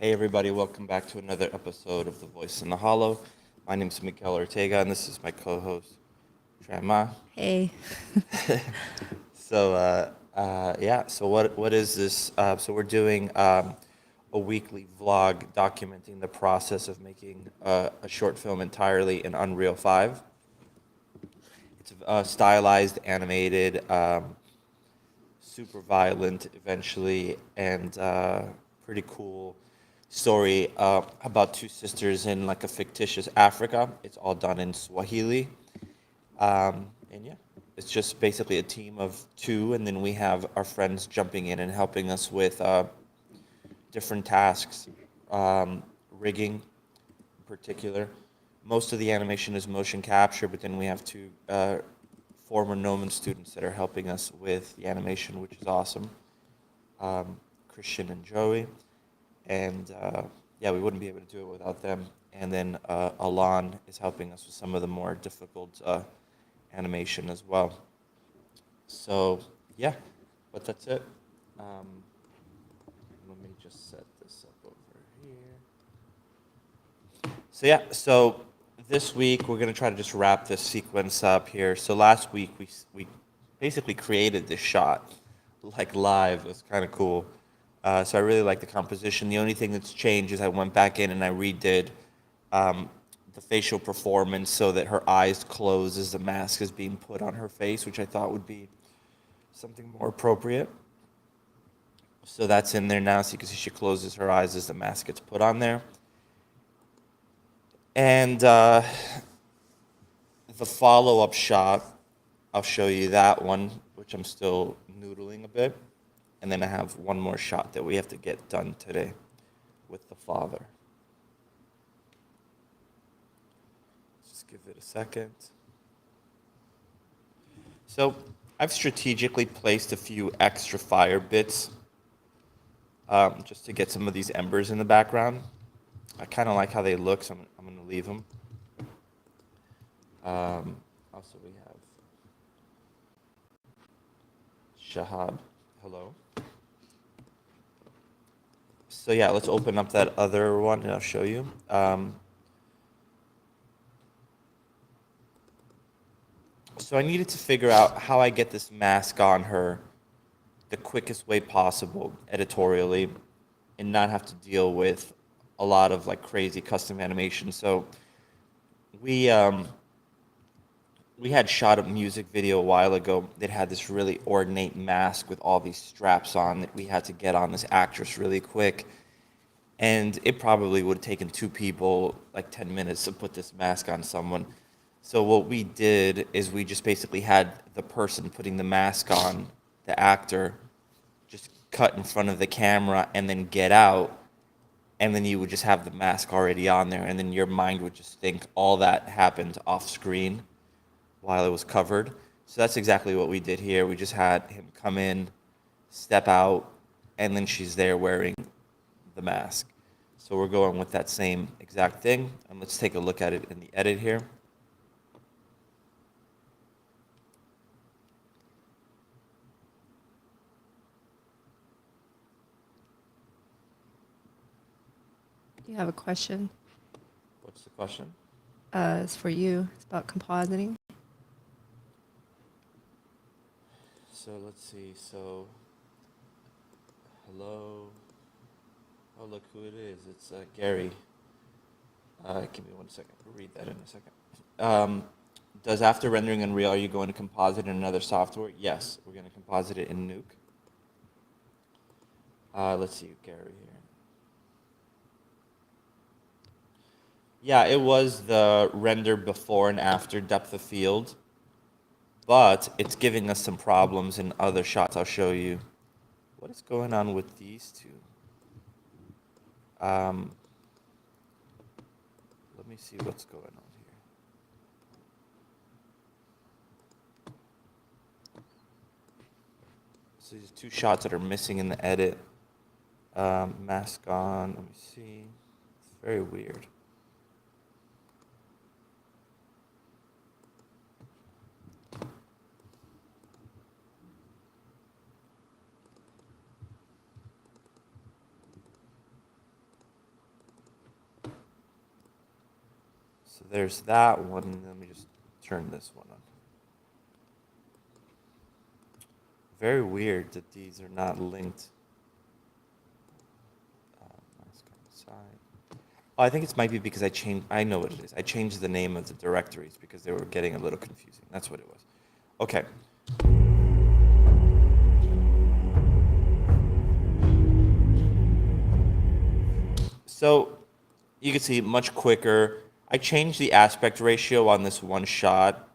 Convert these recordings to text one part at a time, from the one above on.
Hey everybody, welcome back to another episode of The Voice in the Hollow. My name is Miguel Ortega, and this is my co-host, Tran. Hey. So what is this? So we're doing a weekly vlog documenting the process of making a short film entirely in Unreal 5. It's stylized, animated, super violent eventually, and pretty cool story about two sisters in like a fictitious Africa. It's all done in Swahili. And yeah, it's just basically a team of two, and then we have our friends jumping in and helping us with different tasks, rigging in particular. Most of the animation is motion capture, but then we have two former Gnomon students that are helping us with the animation, which is awesome. Christian and Joey, and yeah, we wouldn't be able to do it without them. And then Alon is helping us with some of the more difficult animation as well. So yeah, but that's it. Um, Let me just set this up over here. So yeah, so this week we're gonna try to just wrap this sequence up here. So last week we basically created this shot like live. It was kind of cool. So I really like the composition. The only thing that's changed is I went back in and I redid um, the facial performance so that her eyes close as the mask is being put on her face, which I thought would be something more appropriate. So that's in there now. So you can see she closes her eyes as the mask gets put on there. And the follow-up shot, I'll show you that one, which I'm still noodling a bit. And then I have one more shot that we have to get done today with the father. Just give it a second. So I've strategically placed a few extra fire bits just to get some of these embers in the background. I kind of like how they look, so I'm going to leave them. Also, we have Shahab. Hello. So yeah, let's open up that other one and I'll show you. So I needed to figure out how I get this mask on her the quickest way possible editorially and not have to deal with a lot of like crazy custom animation. So we we had shot a music video a while ago that had this really ornate mask with all these straps on that we had to get on this actress really quick. And it probably would have taken two people like 10 minutes to put this mask on someone. So what we did is we just basically had the person putting the mask on, the actor, just cut in front of the camera and then get out. And then you would just have the mask already on there. And then your mind would just think all that happened off screen while it was covered. So that's exactly what we did here. We just had him come in, step out, and then she's there wearing the mask. So we're going with that same exact thing. And let's take a look at it in the edit here. You have a question. What's the question? It's for you. It's about compositing. So let's see. So, hello. Oh, look who it is. It's Gary. Give me 1 second. I'll read that in a second. Does after rendering Unreal, are you going to composite in another software? Yes, we're going to composite it in Nuke. Let's see, Gary here. Yeah, it was the render before and after depth of field, but it's giving us some problems in other shots. I'll show you. What is going on with these two? Let me see what's going on here. So these two shots that are missing in the edit. Mask on, let me see. It's very weird. So there's that one, and let me just turn this one on. Very weird that these are not linked. Mask on the side. Oh, I think it might be because I know what it is. I changed the name of the directories because they were getting a little confusing. That's what it was. Okay. So you can see much quicker. I changed the aspect ratio on this one shot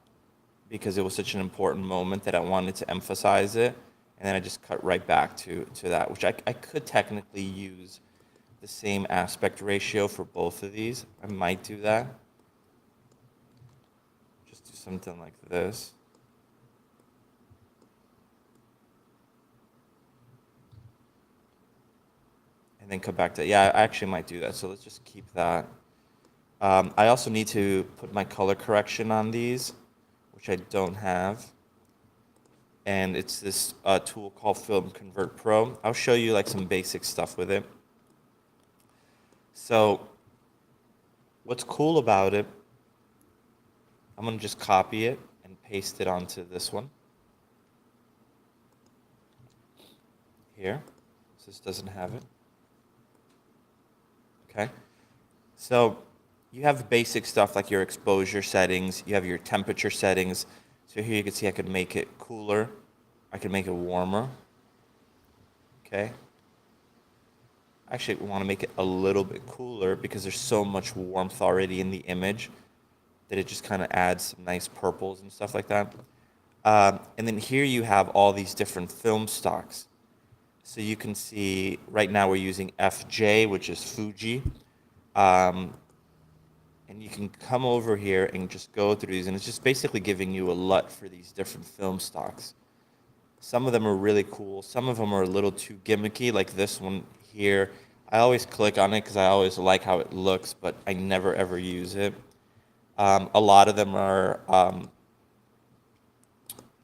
because it was such an important moment that I wanted to emphasize it. And then I just cut right back to that, which I could technically use the same aspect ratio for both of these. I might do that. Just do something like this. And then come back to, yeah, I actually might do that. So let's just keep that. I also need to put my color correction on these, which I don't have. And it's this tool called Film Convert Pro. I'll show you like some basic stuff with it. So what's cool about it, I'm going to just copy it and paste it onto this one. Here. So this doesn't have it. Okay. So you have basic stuff like your exposure settings. You have your temperature settings. So here you can see I could make it cooler. I could make it warmer. Okay. I actually want to make it a little bit cooler because there's so much warmth already in the image that it just kind of adds some nice purples and stuff like that. And then here you have all these different film stocks. So you can see right now we're using FJ, which is Fuji. And you can come over here and just go through these, and it's just basically giving you a LUT for these different film stocks. Some of them are really cool. Some of them are a little too gimmicky, like this one here. I always click on it because I always like how it looks, but I never ever use it. A lot of them are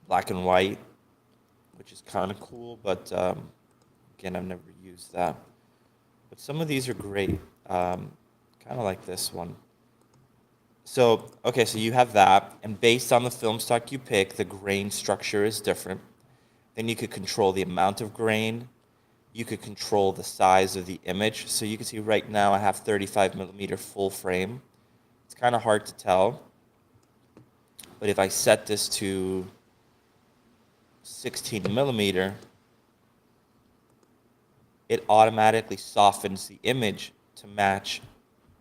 black and white, which is kind of cool, but again, I've never used that. But some of these are great, kind of like this one. So, okay, so you have that, and based on the film stock you pick, the grain structure is different. Then you could control the amount of grain. You could control the size of the image. So you can see right now I have 35 millimeter full frame. It's kind of hard to tell. But if I set this to 16 millimeter, it automatically softens the image to match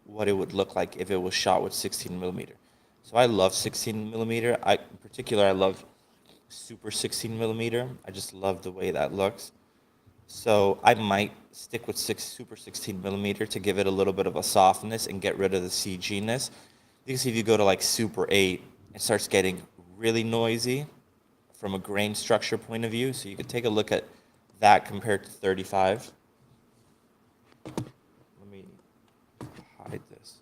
what it would look like if it was shot with 16 millimeter. So I love 16 millimeter. In particular, I love super 16 millimeter. I just love the way that looks. So I might stick with super 16 millimeter to give it a little bit of a softness and get rid of the CG-ness. You can see if you go to like super 8, it starts getting really noisy from a grain structure point of view. So you could take a look at that compared to 35. Let me hide this.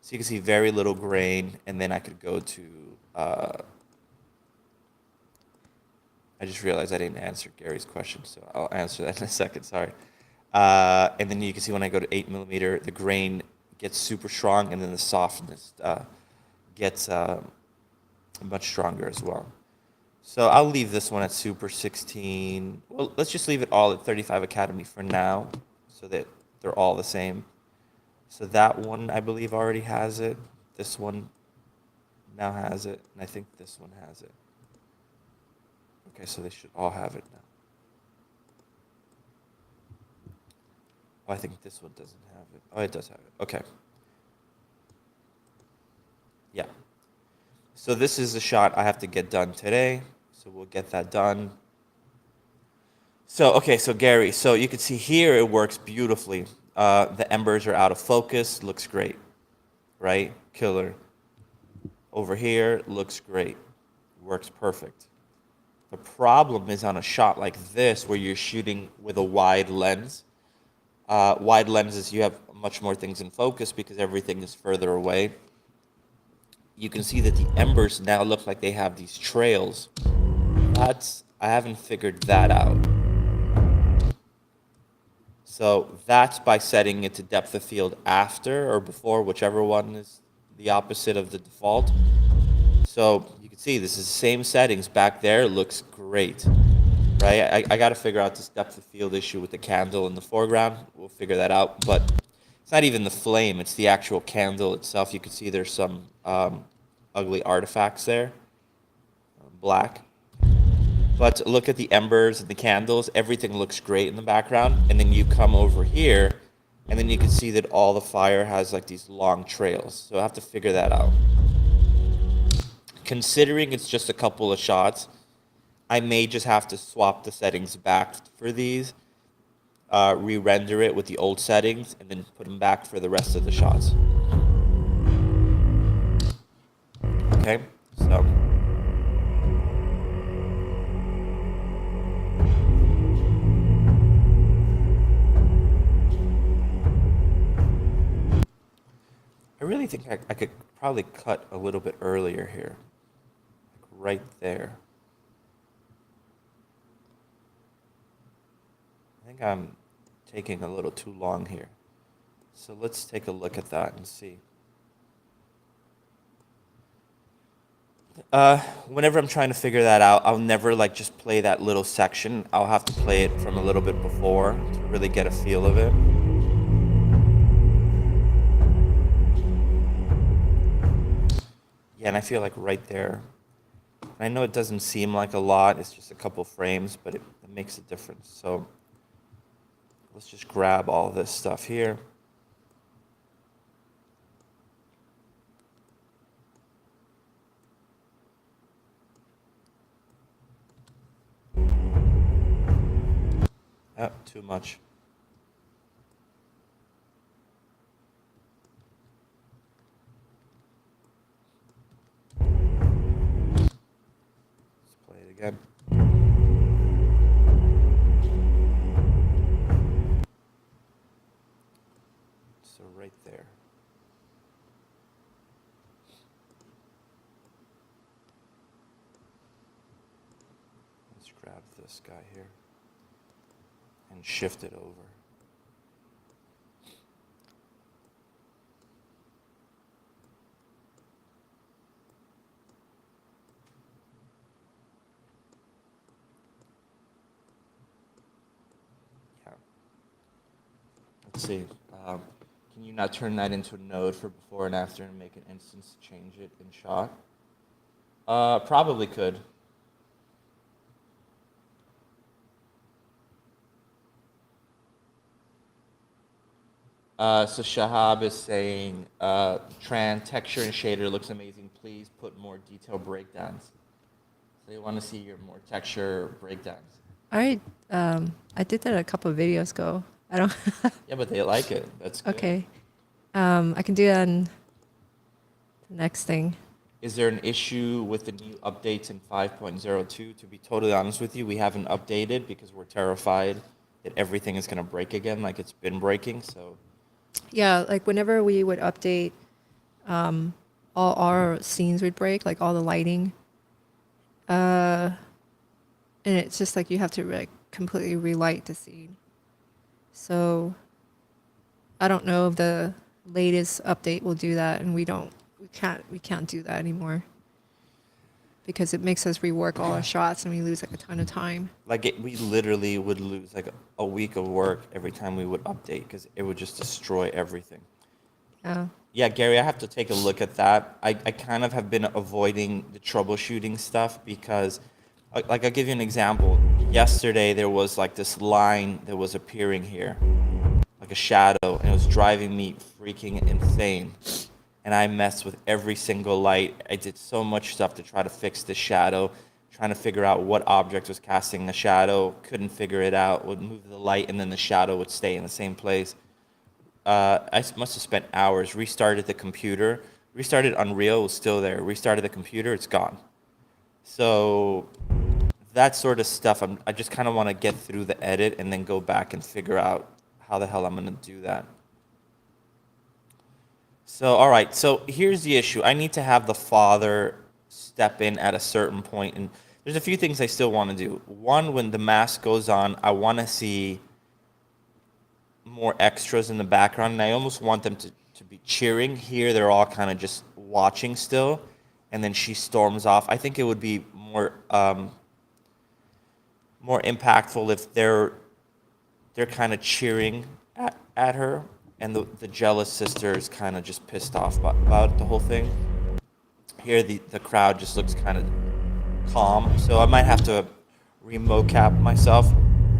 So you can see very little grain, and then I could go to, I just realized I didn't answer Gary's question, so I'll answer that in a second, sorry. And then you can see when I go to 8 millimeter, the grain gets super strong, and then the softness gets much stronger as well. So I'll leave this one at super 16. Well, let's just leave it all at 35 Academy for now, so that they're all the same. So that one, I believe, already has it. This one now has it, and I think this one has it. Okay, so they should all have it now. Oh, I think this one doesn't have it. Oh, it does have it. Okay. Yeah. So this is a shot I have to get done today. So we'll get that done. So, okay, so Gary, so you can see here it works beautifully. The embers are out of focus, looks great, right? Killer. Over here, looks great, works perfect. The problem is on a shot like this where you're shooting with a wide lens. Wide lenses, you have much more things in focus because everything is further away. You can see that the embers now look like they have these trails. I haven't figured that out. So that's by setting it to depth of field after or before, whichever one is the opposite of the default. So you can see this is the same settings back there. It looks great, right? I got to figure out this depth of field issue with the candle in the foreground. We'll figure that out. But it's not even the flame. It's the actual candle itself. You can see there's some ugly artifacts there, black. But look at the embers and the candles. Everything looks great in the background. And then you come over here, and then you can see that all the fire has like these long trails. So I have to figure that out. Considering it's just a couple of shots, I may just have to swap the settings back for these, re-render it with the old settings, and then put them back for the rest of the shots. Okay, so. I really think I could probably cut a little bit earlier here, like right there. I think I'm taking a little too long here. So let's take a look at that and see. Whenever I'm trying to figure that out, I'll never like just play that little section. I'll have to play it from a little bit before to really get a feel of it. Yeah, and I feel like right there. I know it doesn't seem like a lot, it's just a couple frames, but it makes a difference. So let's just grab all this stuff here. Oh, too much. Again. So right there. Let's grab this guy here and shift it over. Let's see. Can you not turn that into a node for before and after and make an instance to change it in shot? Probably could. So Shahab is saying, Tran, texture and shader looks amazing. Please put more detailed breakdowns. So they want to see your more texture breakdowns. I did that a couple of videos ago. I don't. Yeah, but they like it. That's good. Okay. I can do that in the next thing. Is there an issue with the new updates in 5.02? To be totally honest with you, we haven't updated because we're terrified that everything is going to break again like it's been breaking. So. Yeah, like whenever we would update, all our scenes would break, like all the lighting. And it's just like you have to like completely relight the scene. So I don't know if the latest update will do that, and we can't do that anymore because it makes us rework all our shots and we lose like a ton of time. Like we literally would lose like a week of work every time we would update because it would just destroy everything. Yeah. Yeah, Gary, I have to take a look at that. I kind of have been avoiding the troubleshooting stuff because, like, I'll give you an example. Yesterday, there was like this line that was appearing here, like a shadow, and it was driving me freaking insane. And I messed with every single light. I did so much stuff to try to fix the shadow, trying to figure out what object was casting the shadow. Couldn't figure it out. Would move the light, and then the shadow would stay in the same place. I must have spent hours. Restarted the computer. Restarted Unreal, it was still there. Restarted the computer, it's gone. So that sort of stuff, I just kind of want to get through the edit and then go back and figure out how the hell I'm going to do that. So, all right, so here's the issue. I need to have the father step in at a certain point, and there's a few things I still want to do. One, when the mask goes on, I want to see more extras in the background, and I almost want them to be cheering. Here, they're all kind of just watching still, and then she storms off. I think it would be more impactful if they're kind of cheering at her, and the jealous sister is kind of just pissed off about the whole thing. Here, the crowd just looks kind of calm, so I might have to remocap myself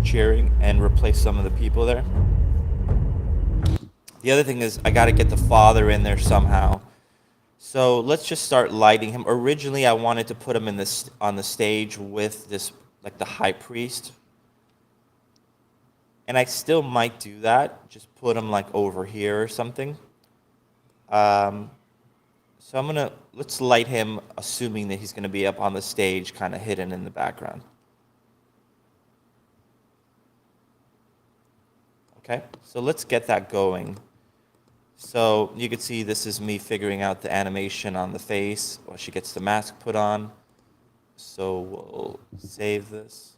cheering and replace some of the people there. The other thing is I got to get the father in there somehow. So let's just start lighting him. Originally, I wanted to put him on the stage with this, like the high priest. And I still might do that, just put him like over here or something. So let's light him, assuming that he's gonna be up on the stage, kind of hidden in the background. Okay, so let's get that going. So you can see this is me figuring out the animation on the face while she gets the mask put on. So we'll save this.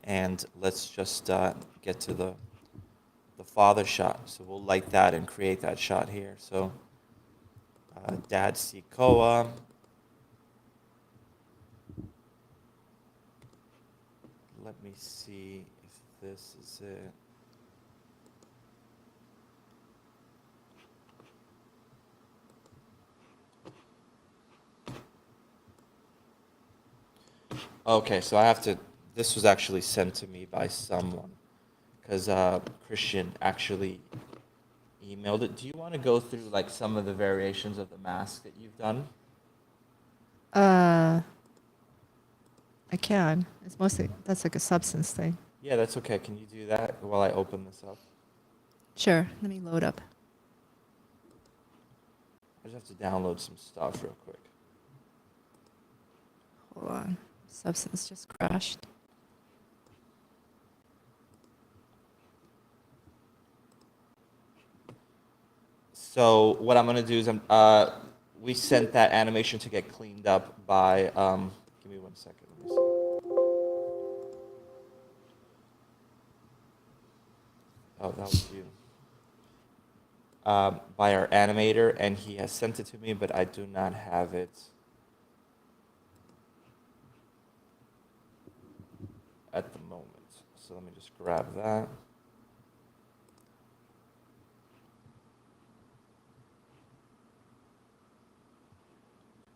And let's just get to the father shot. So we'll light that and create that shot here. So Dad Sikoa. Let me see if this is it. Okay, so I have to, this was actually sent to me by someone, because Christian actually emailed it. Do you want to go through like some of the variations of the mask that you've done? I can. It's mostly, that's like a substance thing. Yeah, that's okay. Can you do that while I open this up? Sure. Let me load up. I just have to download some stuff real quick. Hold on. Substance just crashed. So what I'm gonna do is we sent that animation to get cleaned up by give me 1 second. Let me see. Oh, that was you. By our animator, and he has sent it to me, but I do not have it at the moment. So let me just grab that.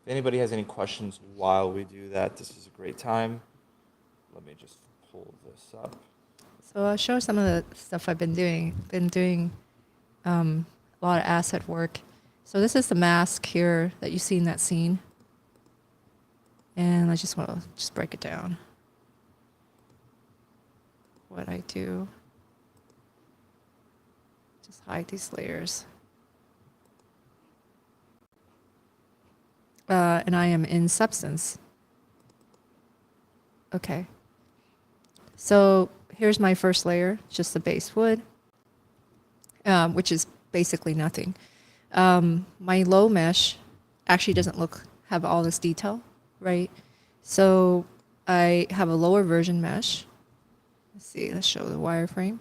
If anybody has any questions while we do that, this is a great time. Let me just pull this up. So I'll show some of the stuff I've been doing. Been doing a lot of asset work. So this is the mask here that you see in that scene. And I just want to just break it down. What I do. Just hide these layers. And I am in substance. Okay. So here's my first layer, just the base wood, which is basically nothing. My low mesh actually doesn't have all this detail, right? So I have a lower version mesh. Let's see, let's show the wireframe.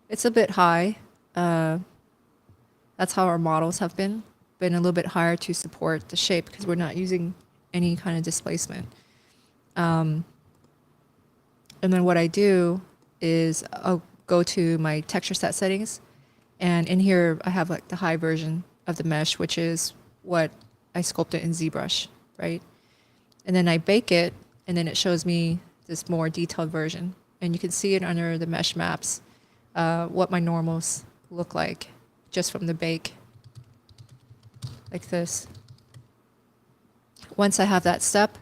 It's a bit high. That's how our models have been a little bit higher to support the shape because we're not using any kind of displacement. And then what I do is I'll go to my texture set settings, and in here I have like the high version of the mesh, which is what I sculpted in Zbrush, right? And then I bake it, and then it shows me this more detailed version. And you can see it under the mesh maps, what my normals look like just from the bake, like this. Once I have that step,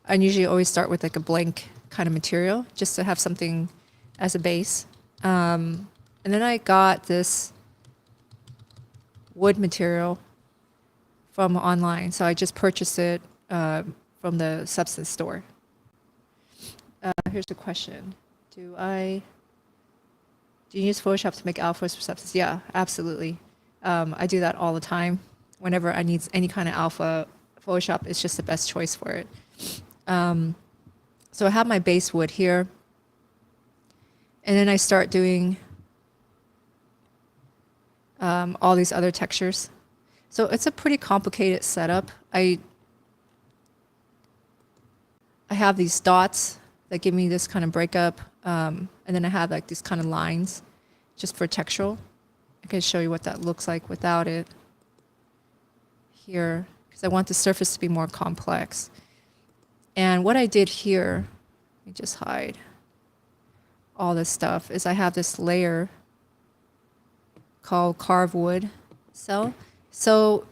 I usually always start with like a blank kind of material just to have something as a base. And then I got this wood material from online. So I just purchased it from the substance store. Here's the question. Do you use Photoshop to make alphas for substance? Yeah, absolutely. I do that all the time. Whenever I need any kind of alpha Photoshop is just the best choice for it. So I have my base wood here. And then I start doing all these other textures. So it's a pretty complicated setup. I have these dots that give me this kind of breakup. And then I have like these kind of lines just for textural. I can show you what that looks like without it here, because I want the surface to be more complex. And what I did here, let me just hide all this stuff, is I have this layer called carved wood cell. So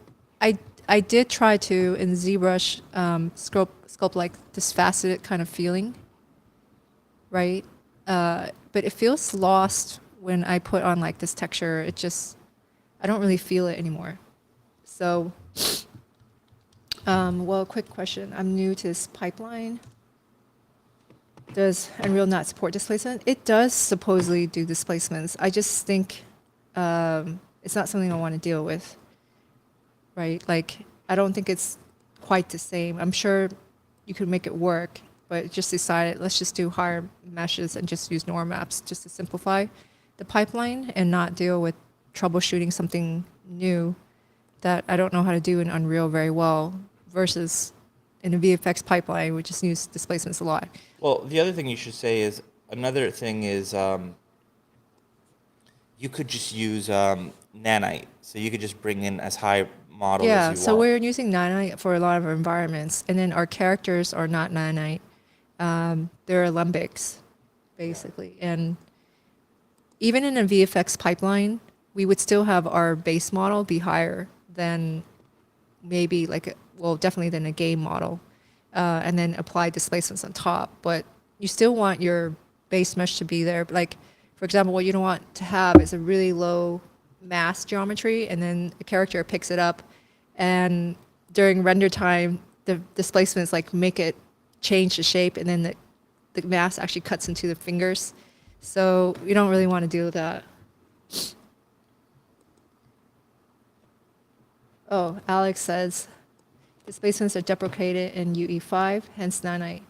I did try to, in Zbrush, sculpt like this faceted kind of feeling, right? But it feels lost when I put on like this texture. It just, I don't really feel it anymore. So, well, quick question. I'm new to this pipeline. Does Unreal not support displacement? It does supposedly do displacements. I just think it's not something I want to deal with, right? Like, I don't think it's quite the same. I'm sure you could make it work, but just decided, let's just do higher meshes and just use norm maps just to simplify the pipeline and not deal with troubleshooting something new that I don't know how to do in Unreal very well versus in a VFX pipeline, we just use displacements a lot. Well, the other thing you should say is, another thing is, you could just use nanite. So you could just bring in as high model Yeah, as you so want. we're using nanite for a lot of our environments, and then our characters are not nanite. They're alembics, basically. And even in a VFX pipeline, we would still have our base model be higher than maybe like, well, definitely than a game model, and then apply displacements on top. But you still want your base mesh to be there. Like, for example, what you don't want to have is a really low mass geometry, and then a character picks it up, and during render time, the displacements like make it change the shape, and then the mass actually cuts into the fingers. So you don't really want to deal with that. Oh, Alex says, displacements are deprecated in UE5, hence nanite.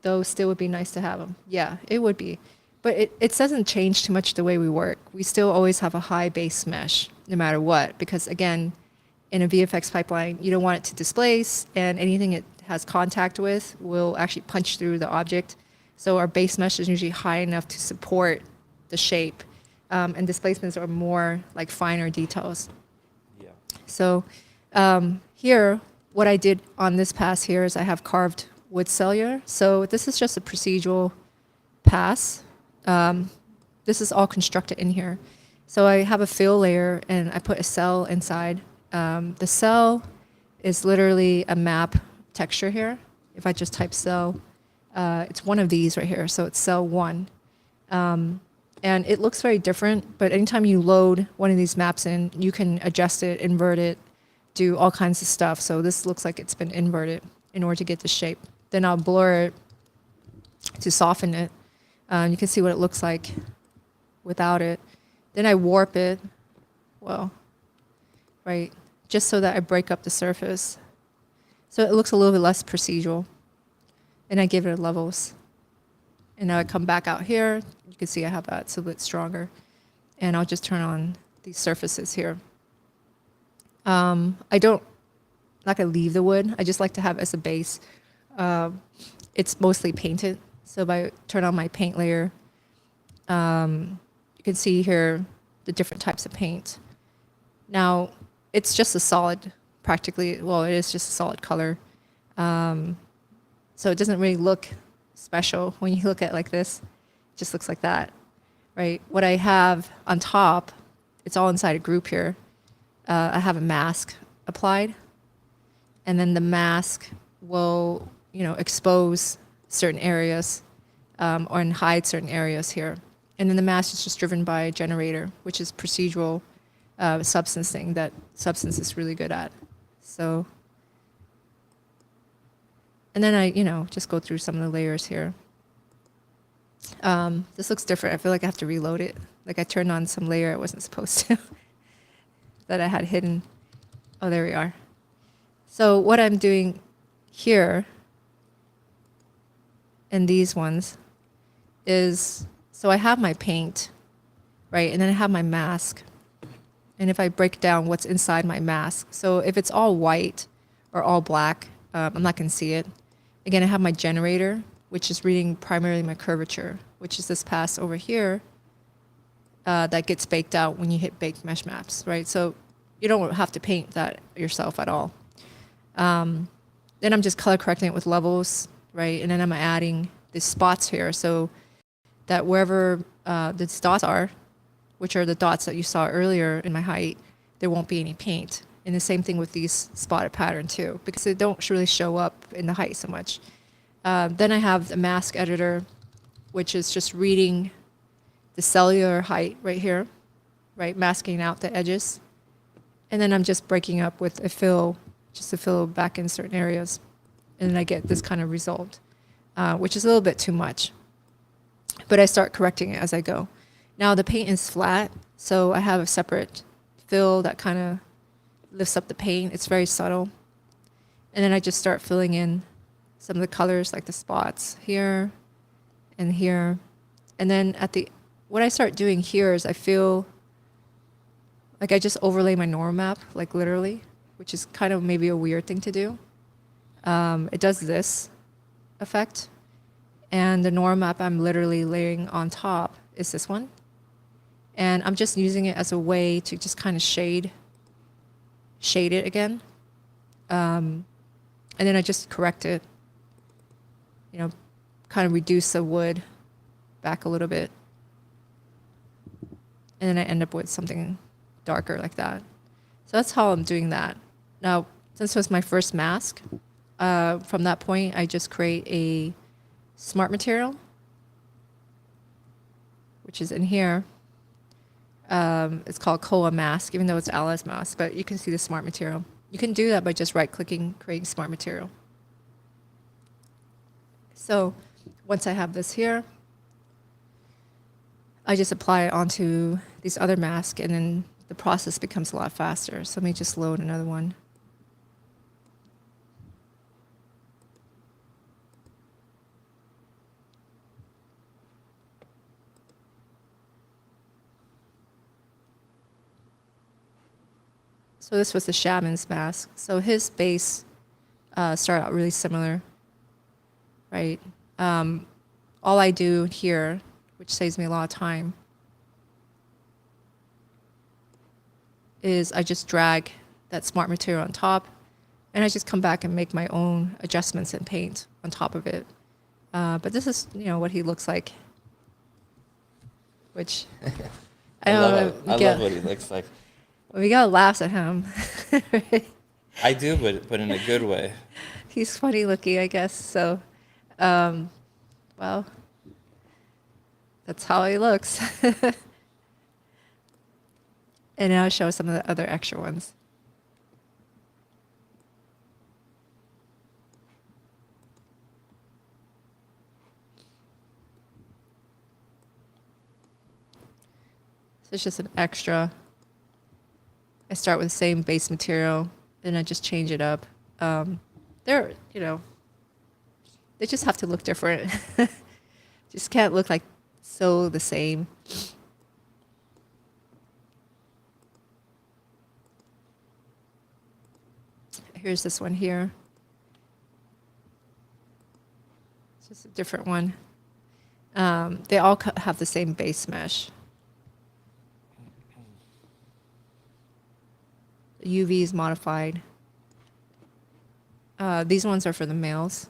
Though still would be nice to have them. Yeah, it would be. But it doesn't change too much the way we work. We still always have a high base mesh, no matter what. Because again, in a VFX pipeline, you don't want it to displace, and anything it has contact with will actually punch through the object. So our base mesh is usually high enough to support the shape. And displacements are more like finer details. Yeah. So here, what I did on this pass here is I have carved wood cellular. So this is just a procedural pass. This is all constructed in here. So I have a fill layer and I put a cell inside. The cell is literally a map texture here. If I just type cell, it's one of these right here. So it's cell 1. And it looks very different, but anytime you load one of these maps in, you can adjust it, invert it, do all kinds of stuff. So this looks like it's been inverted in order to get the shape. Then I'll blur it to soften it. You can see what it looks like without it. Then I warp it, well, right, just so that I break up the surface. So it looks a little bit less procedural. And I give it levels. And now I come back out here. You can see I have that, it's a bit stronger. And I'll just turn on these surfaces here. Not gonna leave the wood. I just like to have it as a base. It's mostly painted. So if I turn on my paint layer, you can see here the different types of paint. Now, it's just a solid, practically, well, it is just a solid color. So it doesn't really look special when you look at it like this. It just looks like that, right? What I have on top, it's all inside a group here. I have a mask applied, and then the mask will, expose certain areas or hide certain areas here. And then the mask is just driven by a generator, which is procedural substancing that Substance is really good at. So, and then I, just go through some of the layers here. This looks different. I feel like I have to reload it. Like I turned on some layer I wasn't supposed to that I had hidden. Oh, there we are. So what I'm doing here in these ones is, so I have my paint, right? And then I have my mask. And if I break down what's inside my mask, so if it's all white or all black, I'm not going to see it. Again, I have my generator, which is reading primarily my curvature, which is this pass over here that gets baked out when you hit baked mesh maps, right? So you don't have to paint that yourself at all. Then I'm just color correcting it with levels, right? And then I'm adding these spots here so that wherever these dots are, which are the dots that you saw earlier in my height, there won't be any paint. And the same thing with these spotted pattern too, because they don't really show up in the height so much. Then I have the mask editor, which is just reading the cellular height right here, right? Masking out the edges. And then I'm just breaking up with a fill, just to fill back in certain areas. And then I get this kind of result, which is a little bit too much. But I start correcting it as I go. Now the paint is flat, so I have a separate fill that kind of lifts up the paint. It's very subtle. And then I just start filling in some of the colors, like the spots here and here. And then what I start doing here is I feel like I just overlay my normal map, like literally, which is kind of maybe a weird thing to do. It does this effect. And the normal map I'm literally layering on top is this one. And I'm just using it as a way to just kind of shade it again. And then I just correct it, kind of reduce the wood back a little bit. And then I end up with something darker like that. So that's how I'm doing that. Now, since it was my first mask, from that point, I just create a smart material, which is in here. It's called Koa mask, even though it's Alice mask, but you can see the smart material. You can do that by just right-clicking, creating smart material. So once I have this here, I just apply it onto these other masks, and then the process becomes a lot faster. So let me just load another one. So this was the shaman's mask. So his base started out really similar, right? All I do here, which saves me a lot of time, is I just drag that smart material on top, and I just come back and make my own adjustments and paint on top of it. But this is, what he looks like, which I love what he looks like. Well, Miguel laughs at him. I do, but in a good way. He's funny looking, I guess. So, well, that's how he looks. And now I'll show some of the other extra ones. So it's just an extra. I start with the same base material, and I just change it up. They just have to look different. Just can't look like so the same. Here's this one here. It's just a different one. They all have the same base mesh. UV is modified. These ones are for the males.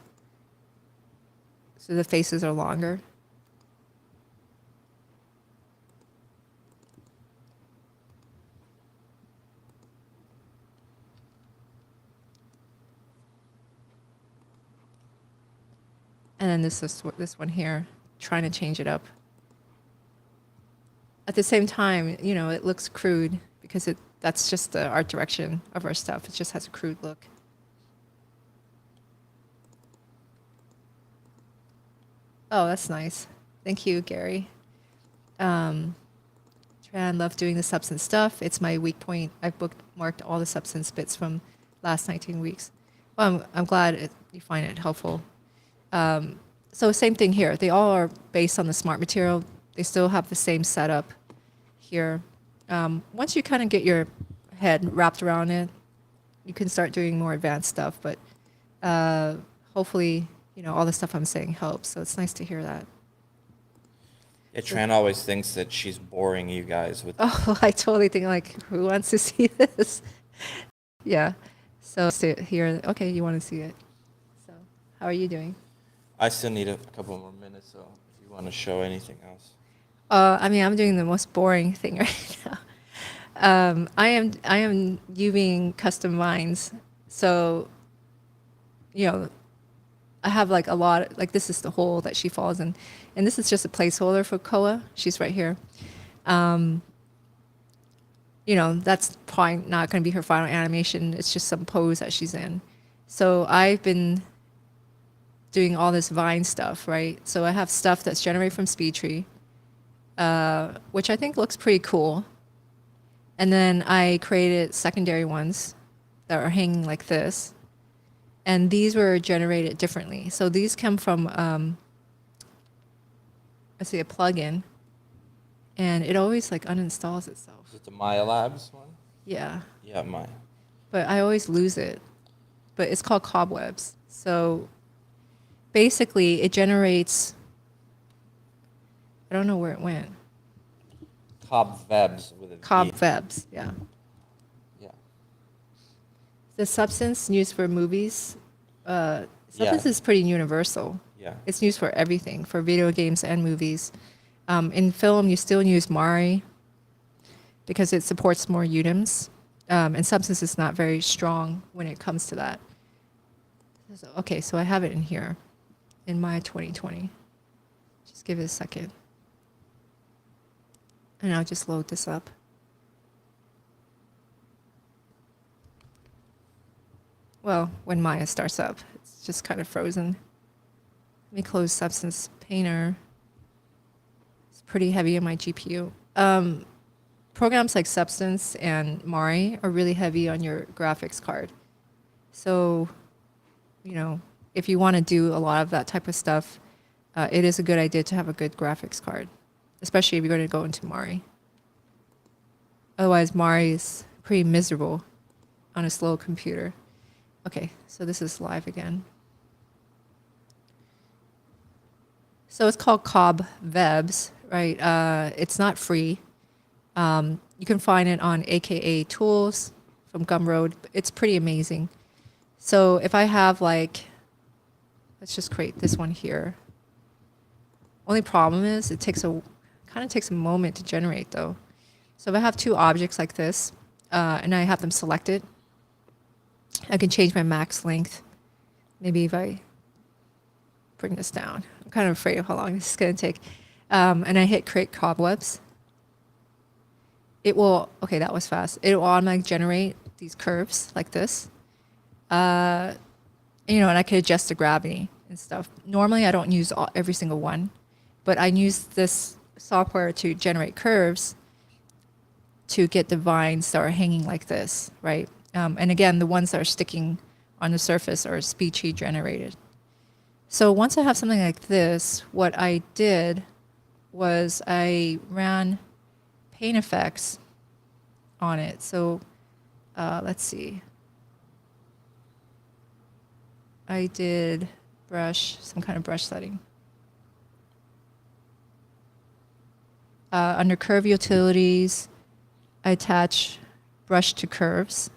So the faces are longer. And then this one here, trying to change it up. At the same time, it looks crude because that's just the art direction of our stuff. It just has a crude look. Oh, that's nice. Thank you, Gary. Tran, love doing the substance stuff. It's my weak point. I've bookmarked all the substance bits from last 19 weeks. Well, I'm glad you find it helpful. So same thing here. They all are based on the smart material. They still have the same setup here. Once you kind of get your head wrapped around it, you can start doing more advanced stuff. But hopefully, all the stuff I'm saying helps. So it's nice to hear that. Yeah, Tran always thinks that she's boring you guys with. Oh, I totally think like, who wants to see this? Yeah. So here, okay, you want to see it. So how are you doing? I still need a couple more minutes, so if you want to show anything else. I mean, I'm doing the most boring thing right now. I am using custom vines. So, I have like a lot, like this is the hole that she falls in. And this is just a placeholder for Koa. She's right here. That's probably not going to be her final animation. It's just some pose that she's in. So I've been doing all this Vine stuff, right? So I have stuff that's generated from SpeedTree, which I think looks pretty cool. And then I created secondary ones that are hanging like this. And these were generated differently. So these come from, let's see, a plugin. And it always like uninstalls itself. Is it the Maya Labs one? Yeah. Yeah, Maya. But I always lose it. But it's called Cobwebs. So basically it generates, I don't know where it went. Cobwebs with a V. Cobwebs, yeah. Yeah. The substance used for movies, substance is pretty universal. Yeah. It's used for everything, for video games and movies. In film, you still use Mari because it supports more UDIMs. And substance is not very strong when it comes to that. Okay, so I have it in here in my 2020. Just give it a second. And I'll just load this up. Well, when Maya starts up, it's just kind of frozen. Let me close Substance Painter. It's pretty heavy on my GPU. Programs like Substance and Mari are really heavy on your graphics card. So, if you want to do a lot of that type of stuff, it is a good idea to have a good graphics card, especially if you're going to go into Mari. Otherwise, Mari is pretty miserable on a slow computer. Okay, so this is live again. So it's called Cobwebs, right? It's not free. You can find it on AKA Tools from Gumroad. It's pretty amazing. So if I have let's just create this one here. Only problem is it kind of takes a moment to generate though. So if I have two objects like this, and I have them selected, I can change my max length. Maybe if I bring this down. I'm kind of afraid of how long this is going to take. And I hit create cobwebs. It will, okay, that was fast. It will automatically generate these curves like this. And I could adjust the gravity and stuff. Normally I don't use every single one, but I use this software to generate curves to get the vines that are hanging like this, right? And again, the ones that are sticking on the surface are SpeedTree generated. So once I have something like this, what I did was I ran paint effects on it. So let's see. I did brush, some kind of brush setting. Under curve utilities, I attach brush to curves.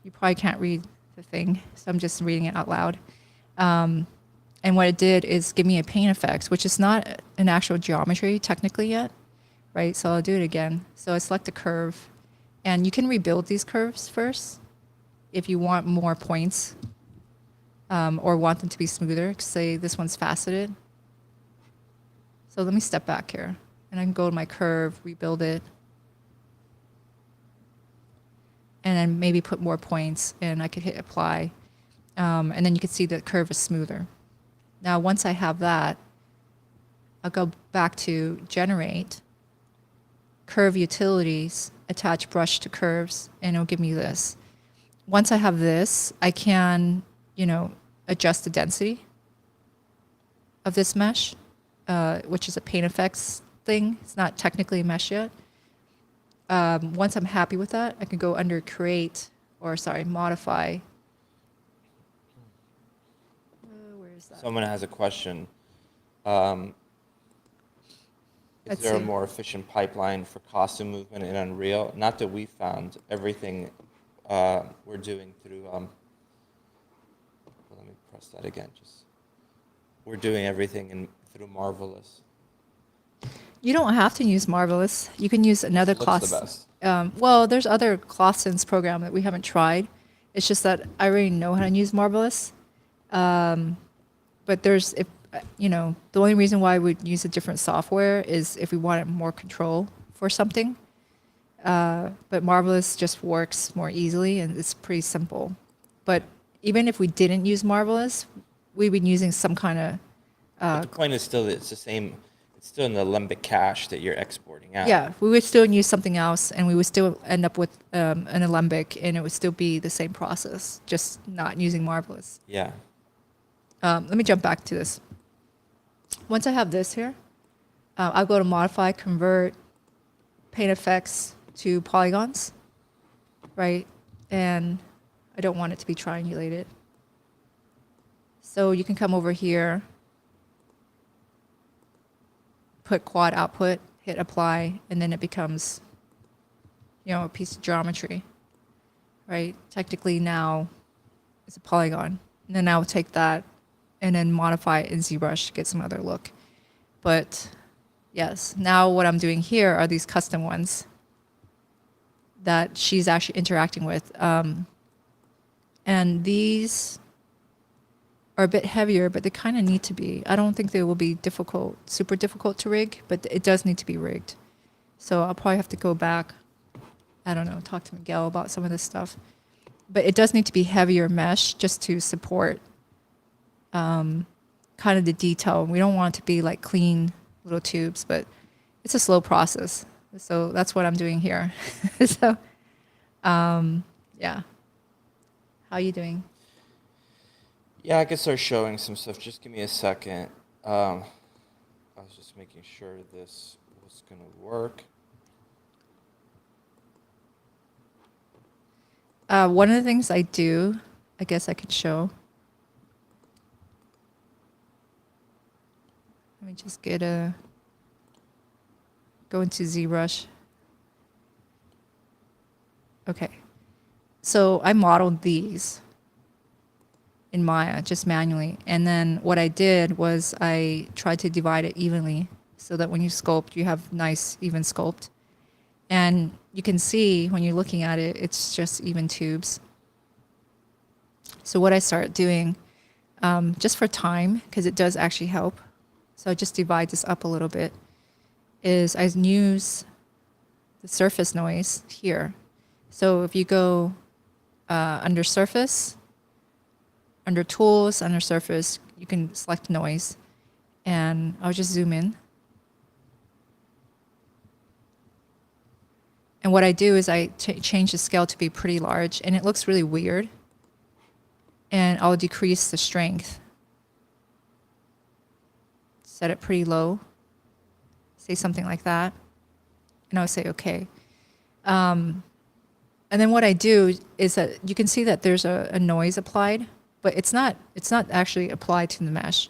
You probably can't read the thing, so I'm just reading it out loud. And what it did is give me a paint effects, which is not an actual geometry technically yet, right? So I'll do it again. So I select a curve, and you can rebuild these curves first if you want more points or want them to be smoother. Say this one's faceted. So let me step back here, and I can go to my curve, rebuild it, and then maybe put more points, and I could hit apply. And then you can see the curve is smoother. Now, once I have that, I'll go back to generate, curve utilities, attach brush to curves, and it'll give me this. once I have this, I can, adjust the density of this mesh, which is a paint effects thing. It's not technically a mesh yet. Once I'm happy with that, I can go under modify. Where is that? Someone has a question. Is Let's there a see. more efficient pipeline for costume movement in Unreal? Not that we found. Everything we're doing through. Let me press that again. We're doing everything through Marvelous. You don't have to use Marvelous. You can use another Looks cloth. the best. Well, there's other ClothSense program that we haven't tried. It's just that I already know how to use Marvelous. But the only reason why we'd use a different software is if we wanted more control for something. But Marvelous just works more easily and it's pretty simple. But even if we didn't use Marvelous, we'd be using some kind of But the point is still that it's the same. It's still in the Alembic cache that you're exporting out. yeah, we would still use something else, and we would still end up with an Alembic, and it would still be the same process, just not using Marvelous. Yeah. Let me jump back to this. Once I have this here, I'll go to Modify, Convert, Paint Effects to Polygons, right? And I don't want it to be triangulated. So you can come over here, put quad output, hit apply, and then it becomes, a piece of geometry, right? Technically now it's a polygon. And then I'll take that and then modify it in Zbrush, get some other look. But yes, now what I'm doing here are these custom ones that she's actually interacting with. And these are a bit heavier, but they kind of need to be. I don't think they will be super difficult to rig, but it does need to be rigged. So I'll probably have to go back, I don't know, talk to Miguel about some of this stuff. But it does need to be heavier mesh just to support kind of the detail. We don't want it to be like clean little tubes, but it's a slow process. So that's what I'm doing here. So, yeah. How are you doing? Yeah, I could start showing some stuff. Just give me a second. I was just making sure this was going to work. One of the things I do, I guess I could show. Let me just go into ZBrush. Okay. So I modeled these in Maya just manually. And then what I did was I tried to divide it evenly so that when you sculpt, you have nice, even sculpt. And you can see when you're looking at it, it's just even tubes. So what I started doing, just for time, because it does actually help, so I just divide this up a little bit, is I use the surface noise here. So if you go under surface, under tools, under surface, you can select noise. And I'll just zoom in. And what I do is I change the scale to be pretty large, and it looks really weird. And I'll decrease the strength. Set it pretty low. Say something like that. And I'll say, okay. And then what I do is that you can see that there's a noise applied, but it's not actually applied to the mesh.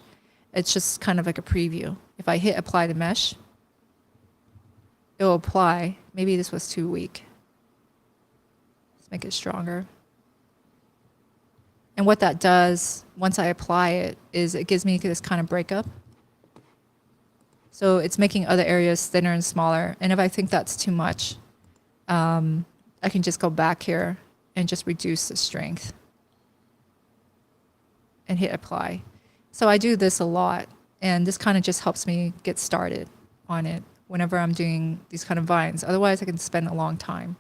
It's just kind of like a preview. If I hit apply to mesh, it will apply. Maybe this was too weak. Let's make it stronger. And what that does, once I apply it, is it gives me this kind of breakup. So it's making other areas thinner and smaller. And if I think that's too much, I can just go back here and just reduce the strength and hit apply. So I do this a lot, and this kind of just helps me get started on it whenever I'm doing these kind of vines. Otherwise, I can spend a long time.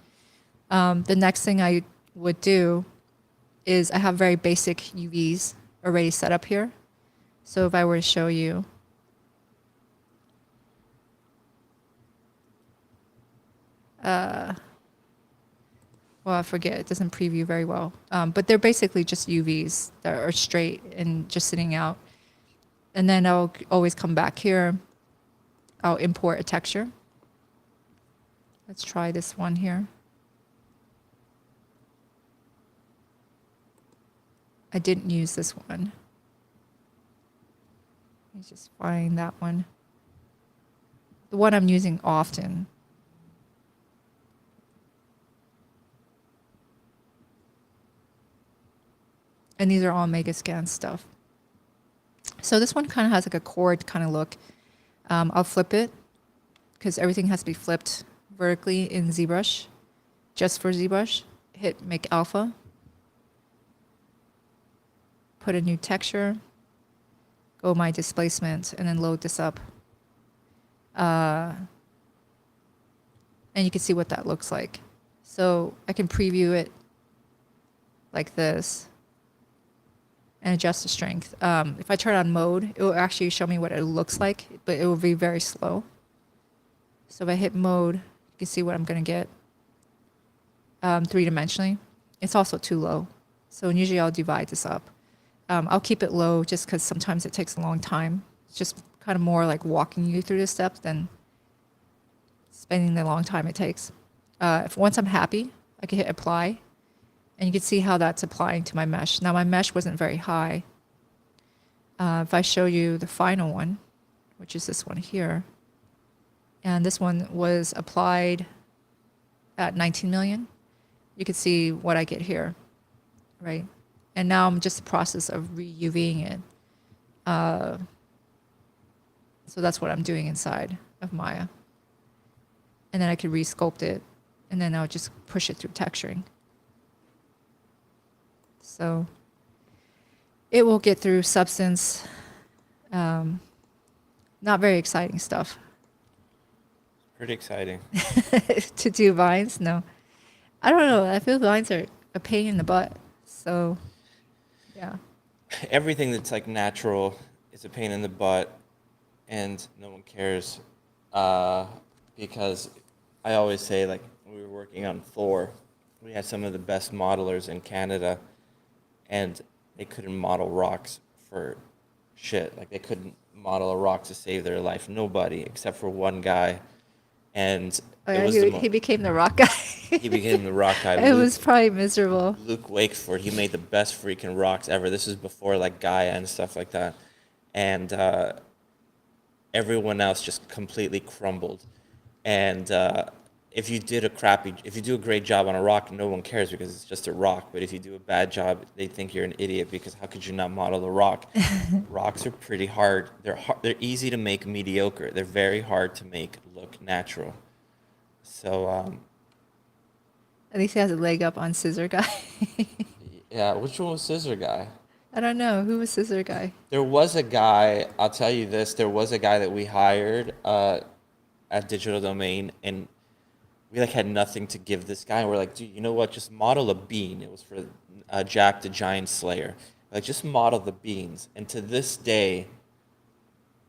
The next thing I would do is I have very basic UVs already set up here. So if I were to show you, well, I forget, it doesn't preview very well. But they're basically just UVs that are straight and just sitting out. And then I'll always come back here. I'll import a texture. Let's try this one here. I didn't use this one. Let me just find that one. The one I'm using often. And these are all Megascan stuff. So this one kind of has like a chord kind of look. I'll flip it because everything has to be flipped vertically in ZBrush, just for ZBrush. Hit Make Alpha. Put a new texture. Go my displacement and then load this up. And you can see what that looks like. So I can preview it like this and adjust the strength. If I turn on mode, it will actually show me what it looks like, but it will be very slow. So if I hit mode, you can see what I'm going to get three-dimensionally. It's also too low. So usually I'll divide this up. I'll keep it low just because sometimes it takes a long time. It's just kind of more like walking you through the steps than spending the long time it takes. Once I'm happy, I can hit apply. And you can see how that's applying to my mesh. Now my mesh wasn't very high. If I show you the final one, which is this one here, and this one was applied at 19 million, you can see what I get here, right? And now I'm just in the process of re-UVing it. So that's what I'm doing inside of Maya. And then I could re-sculpt it, and then I'll just push it through texturing. So it will get through Substance. Not very exciting stuff. Pretty exciting. To do vines? No. I don't know. I feel vines are a pain in the butt. So, yeah. Everything that's like natural is a pain in the butt, and no one cares. Because I always say, like, when we were working on Thor, we had some of the best modelers in Canada, and they couldn't model rocks for shit. Like, they couldn't model a rock to save their life. Nobody, except for one guy. And he became the rock guy. He became the rock guy. It was probably miserable. Luke Wakeford, he made the best freaking rocks ever. This is before like Gaia and stuff like that. And everyone else just completely crumbled. And if you do a great job on a rock, no one cares because it's just a rock. But if you do a bad job, they think you're an idiot because how could you not model a rock? Rocks are pretty hard. They're easy to make mediocre. They're very hard to make look natural. So at least he has a leg up on Scissor Guy. yeah, which one was Scissor Guy? I don't know. Who was Scissor Guy? There was a guy, I'll tell you this, there was a guy that we hired at Digital Domain, and we like had nothing to give this guy. And we're like, dude, you know what? Just model a bean. It was for Jack the Giant Slayer. Like, just model the beans. And to this day,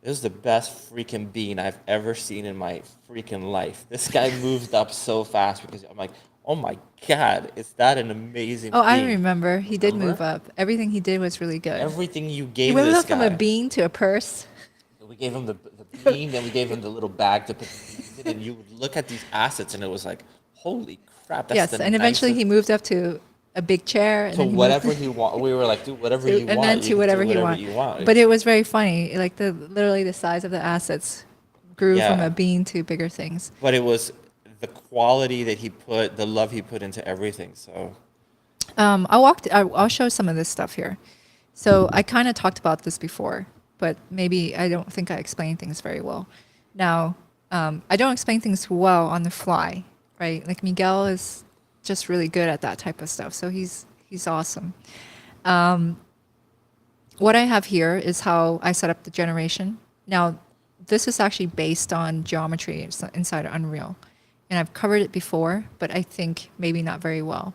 it was the best freaking bean I've ever seen in my freaking life. This guy moved up so fast because I'm like, oh my God, is that an amazing bean? I remember. He did move up. Everything he did was really good. Everything you He gave went this up from guy. a bean to a purse. We gave him the bean, then we gave him the little bag to put the beans in, and you would look at these assets, and it was like, holy crap, that's Yes, the and eventually he nicest- moved up to a big chair. And So then whatever he want, we were like, do whatever you want. And then you to can whatever do he whatever want. But it was very funny. Like literally the size of the assets grew from Yeah. a bean to bigger things. But it was the quality that he put, the love he put into everything. So I'll show some of this stuff here. So I kind of talked about this before, but maybe I don't think I explained things very well. Now, I don't explain things well on the fly, right? Like Miguel is just really good at that type of stuff. So he's awesome. What I have here is how I set up the generation. Now, this is actually based on geometry inside of Unreal. And I've covered it before, but I think maybe not very well.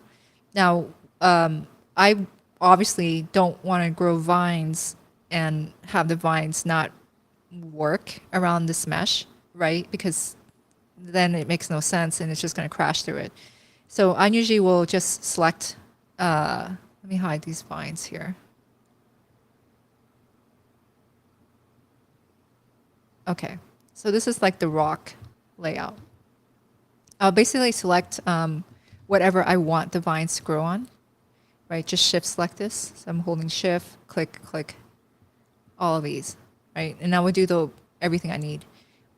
Now, I obviously don't want to grow vines and have the vines not work around this mesh, right? Because then it makes no sense and it's just going to crash through it. So I usually will just select, let me hide these vines here. Okay, so this is like the rock layout. I'll basically select whatever I want the vines to grow on, right? Just shift select this. So I'm holding shift, click, click, all of these, right? And I will do everything I need.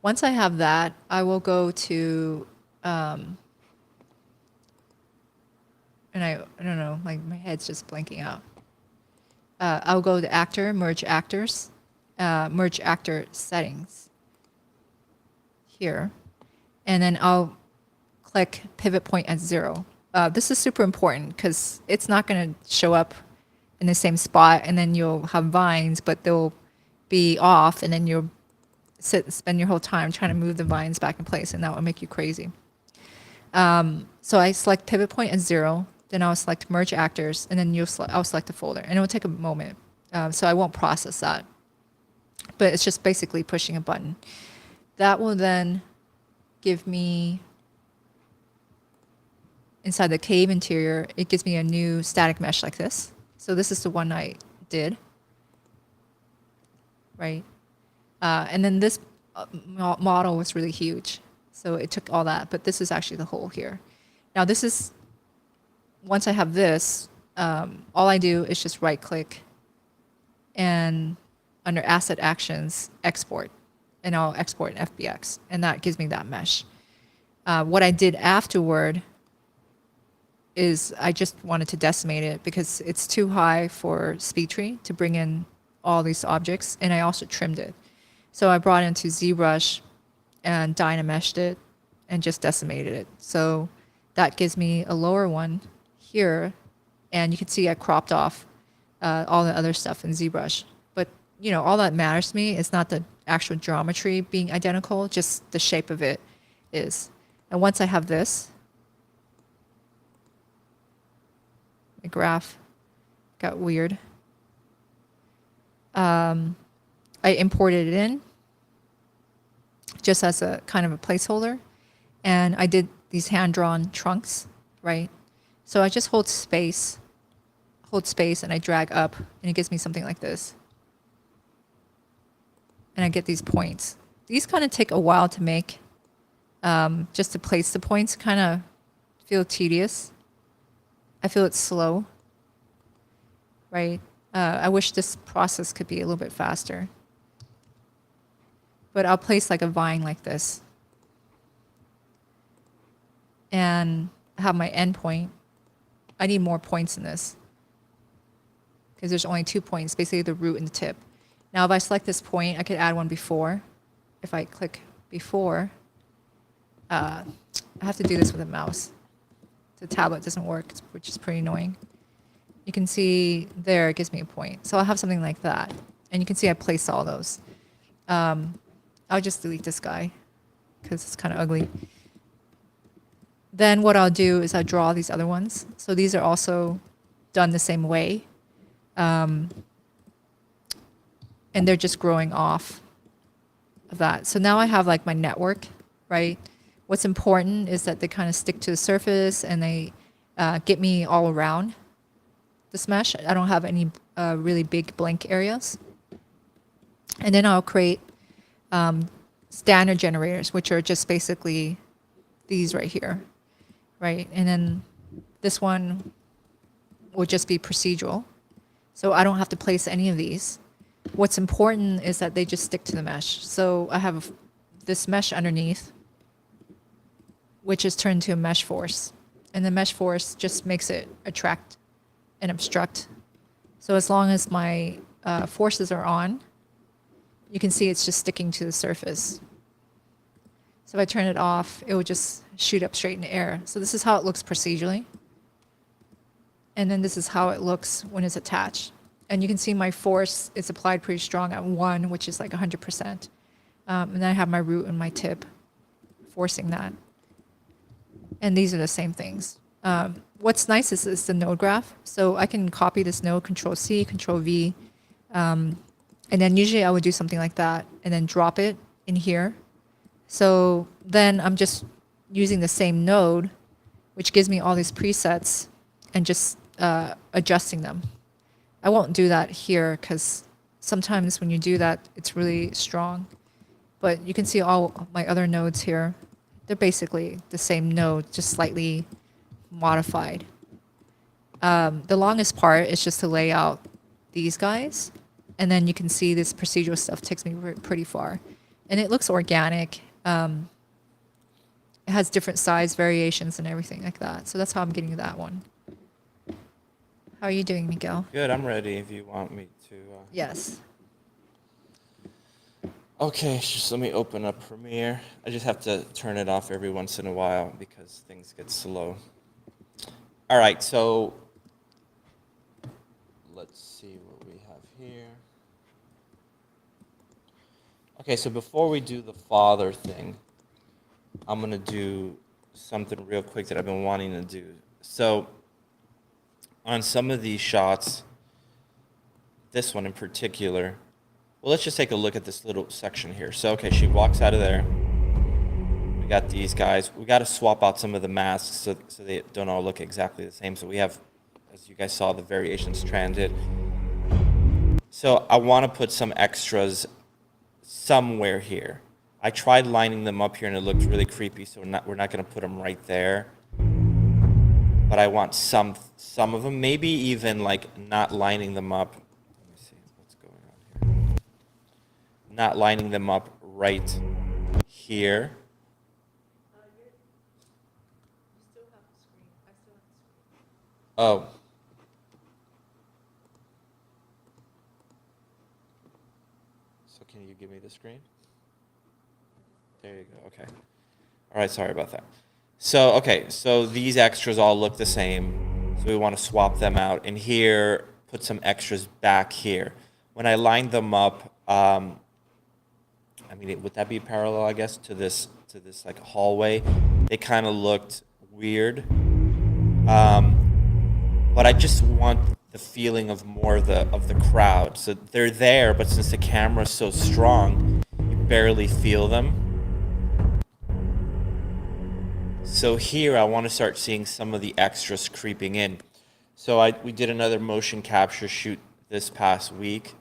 Once I have that, I will go to, and I don't know, like my head's just blanking out. I'll go to actor, merge actors, merge actor settings here. And then I'll click pivot point at 0. This is super important because it's not going to show up in the same spot, and then you'll have vines, but they'll be off, and then you'll spend your whole time trying to move the vines back in place, and that will make you crazy. So I select pivot point at 0, then I'll select merge actors, and then I'll select the folder, and it will take a moment. So I won't process that, but it's just basically pushing a button. That will then give me, inside the cave interior, it gives me a new static mesh like this. So this is the one I did, right? And then this model was really huge, so it took all that, but this is actually the hole here. Now this is, once I have this, all I do is just right click and under asset actions, export, and I'll export in FBX, and that gives me that mesh. What I did afterward is I just wanted to decimate it because it's too high for SpeedTree to bring in all these objects, and I also trimmed it. So I brought into Zbrush and dynameshed it and just decimated it. So that gives me a lower one here, and you can see I cropped off all the other stuff in Zbrush. But you know, all that matters to me is not the actual geometry being identical, just the shape of it is. And once I have this, my graph got weird. I imported it in just as a kind of a placeholder, and I did these hand-drawn trunks, right? So I just hold space, and I drag up, and it gives me something like this. And I get these points. These kind of take a while to make. Just to place the points kind of feel tedious. I feel it's slow, right? I wish this process could be a little bit faster. But I'll place like a vine like this and have my end point. I need more points in this because there's only 2 points, basically the root and the tip. Now, if I select this point, I could add one before. If I click before, I have to do this with a mouse. The tablet doesn't work, which is pretty annoying. You can see there, it gives me a point. So I'll have something like that. And you can see I placed all those. I'll just delete this guy because it's kind of ugly. Then what I'll do is I'll draw these other ones. So these are also done the same way. And they're just growing off of that. So now I have like my network, right? What's important is that they kind of stick to the surface and they get me all around this mesh. I don't have any really big blank areas. And then I'll create standard generators, which are just basically these right here, right? And then this one will just be procedural. So I don't have to place any of these. What's important is that they just stick to the mesh. So I have this mesh underneath, which is turned to a mesh force. And the mesh force just makes it attract and obstruct. So as long as my forces are on, you can see it's just sticking to the surface. So if I turn it off, it will just shoot up straight in the air. So this is how it looks procedurally. And then this is how it looks when it's attached. And you can see my force is applied pretty strong at 1, which is like 100%. And then I have my root and my tip forcing that. And these are the same things. What's nice is the node graph. So I can copy this node, Control-C, Control-V. And then usually I would do something like that and then drop it in here. So then I'm just using the same node which gives me all these presets and just adjusting them. I won't do that here because sometimes when you do that, it's really strong. But you can see all my other nodes here. They're basically the same node, just slightly modified. The longest part is just to lay out these guys. And then you can see this procedural stuff takes me pretty far. And it looks organic. It has different size variations and everything like that. So that's how I'm getting that one. How are you doing, Miguel? Good, I'm ready if you want me to. Yes. Okay, just let me open up Premiere. I just have to turn it off every once in a while because things get slow. All right, so let's see what we have here. Okay, so before we do the father thing, I'm going to do something real quick that I've been wanting to do. So on some of these shots, this one in particular, well, let's just take a look at this little section here. So, okay, she walks out of there. We got these guys. We got to swap out some of the masks so they don't all look exactly the same. So we have, as you guys saw, the variations Tran did. So I want to put some extras somewhere here. I tried lining them up here and it looked really creepy, so we're not going to put them right there. But I want some of them, maybe even like not lining them up. Let me see what's going on here. Not lining them up right here. Oh. So can you give me the screen? There you go, okay. All right, sorry about that. So, okay, so these extras all look the same. So we want to swap them out. And here, put some extras back here. When I lined them up, I mean, would that be parallel, I guess, to this like hallway? They kind of looked weird. But I just want the feeling of more of the crowd. So they're there, but since the camera's so strong, you barely feel them. So here I want to start seeing some of the extras creeping in. So we did another motion capture shoot this past week.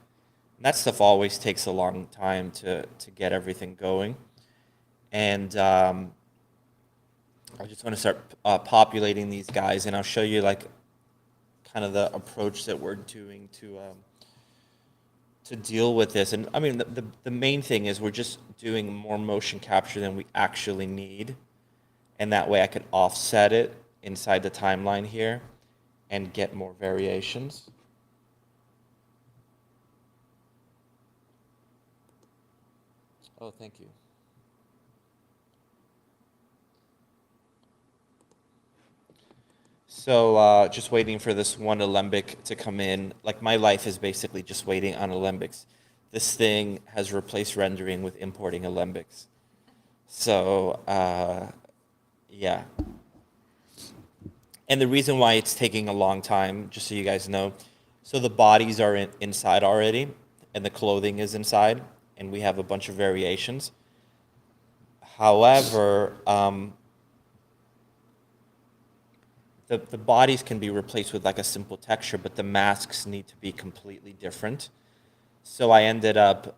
And that stuff always takes a long time to get everything going. And I just want to start populating these guys, and I'll show you like kind of the approach that we're doing to deal with this. And I mean, the main thing is we're just doing more motion capture than we actually need. And that way I could offset it inside the timeline here and get more variations. Oh, thank you. So just waiting for this one alembic to come in. Like my life is basically just waiting on alembics. This thing has replaced rendering with importing alembics. So yeah. And the reason why it's taking a long time, just so you guys know, so the bodies are inside already, and the clothing is inside, and we have a bunch of variations. However, the bodies can be replaced with like a simple texture, but the masks need to be completely different. So I ended up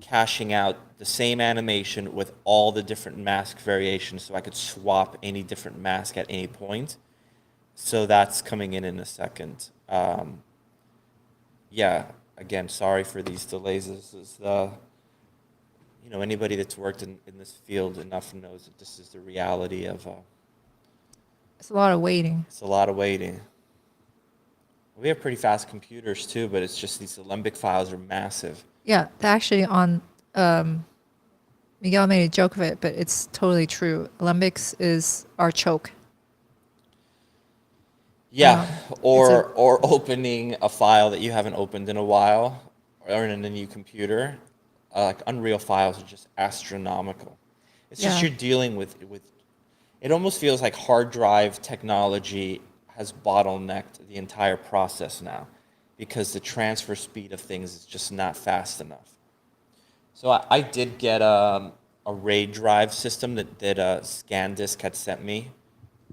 caching out the same animation with all the different mask variations so I could swap any different mask at any point. So that's coming in a second. Yeah, again, sorry for these delays. This is anybody that's worked in this field enough knows that this is the reality of It's a lot of waiting. It's a lot of waiting. We have pretty fast computers too, but it's just these alembic files are massive. Yeah, actually on Miguel made a joke of it, but it's totally true. Alembics is our choke. Yeah, or opening a file that you haven't opened in a while, or in a new computer. Like Unreal files are just astronomical. It's just you're dealing with. It almost feels like hard drive technology has bottlenecked the entire process now, because the transfer speed of things is just not fast enough. So I did get a RAID drive system that ScanDisk had sent me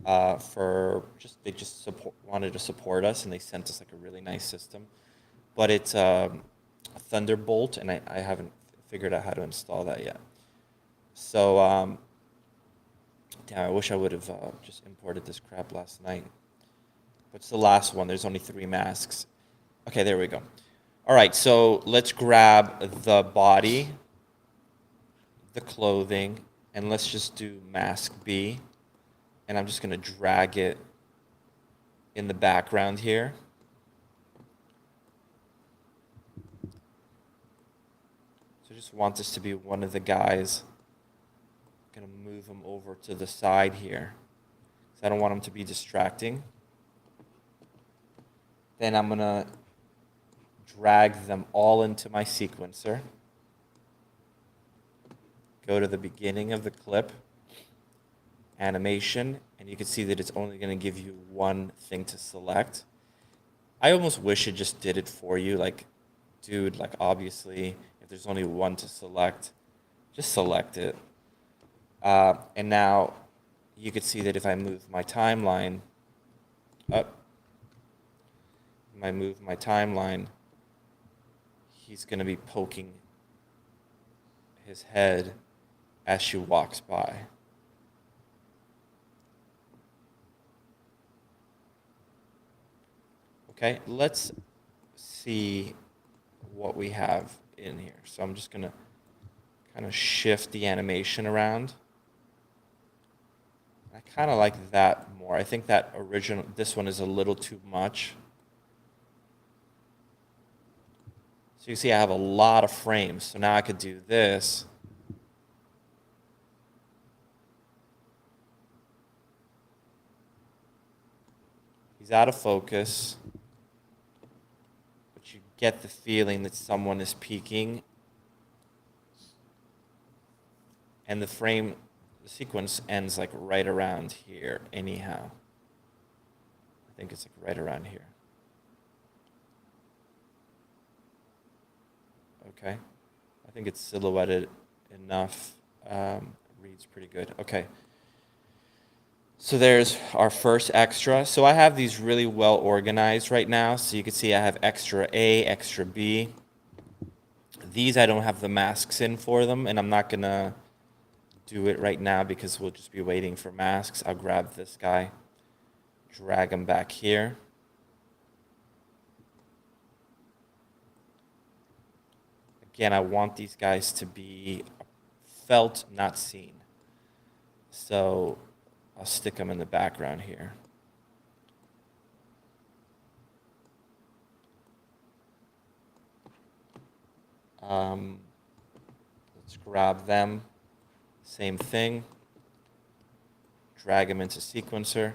for just they just wanted to support us, and they sent us like a really nice system. But it's a Thunderbolt, and I haven't figured out how to install that yet. So damn, I wish I would have just imported this crap last night. What's the last one? There's only 3 masks. Okay, there we go. All right, so let's grab the body, the clothing, and let's just do mask B. And I'm just going to drag it in the background here. So I just want this to be one of the guys. I'm going to move him over to the side here. So I don't want him to be distracting. Then I'm going to drag them all into my sequencer. Go to the beginning of the clip, animation, and you can see that it's only going to give you one thing to select. I almost wish it just did it for you. Like, dude, like obviously, if there's only one to select, just select it. And now you can see that if I move my timeline up, if I move my timeline, he's going to be poking his head as she walks by. Okay, let's see what we have in here. So I'm just going to kind of shift the animation around. I kind of like that more. I think that this one is a little too much. So you see I have a lot of frames. So now I could do this. He's out of focus. But you get the feeling that someone is peeking. And the sequence ends like right around here anyhow. I think it's like right around here. Okay. I think it's silhouetted enough. Reads pretty good. Okay. So there's our first extra. So I have these really well organized right now. So you can see I have extra A, extra B. These I don't have the masks in for them, and I'm not going to do it right now because we'll just be waiting for masks. I'll grab this guy, drag him back here. Again, I want these guys to be felt, not seen. So I'll stick them in the background here. Let's grab them. Same thing. Drag them into sequencer.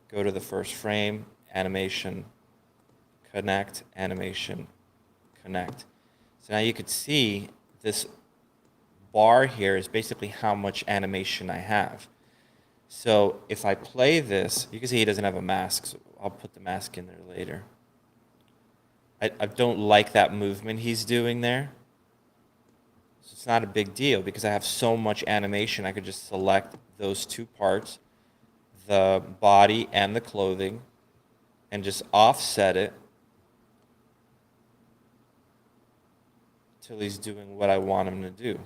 Go to the first frame, animation, connect, animation, connect. So now you could see this bar here is basically how much animation I have. So if I play this, you can see he doesn't have a mask, so I'll put the mask in there later. I don't like that movement he's doing there. So it's not a big deal because I have so much animation. I could just select those 2 parts, the body and the clothing, and just offset it till he's doing what I want him to do.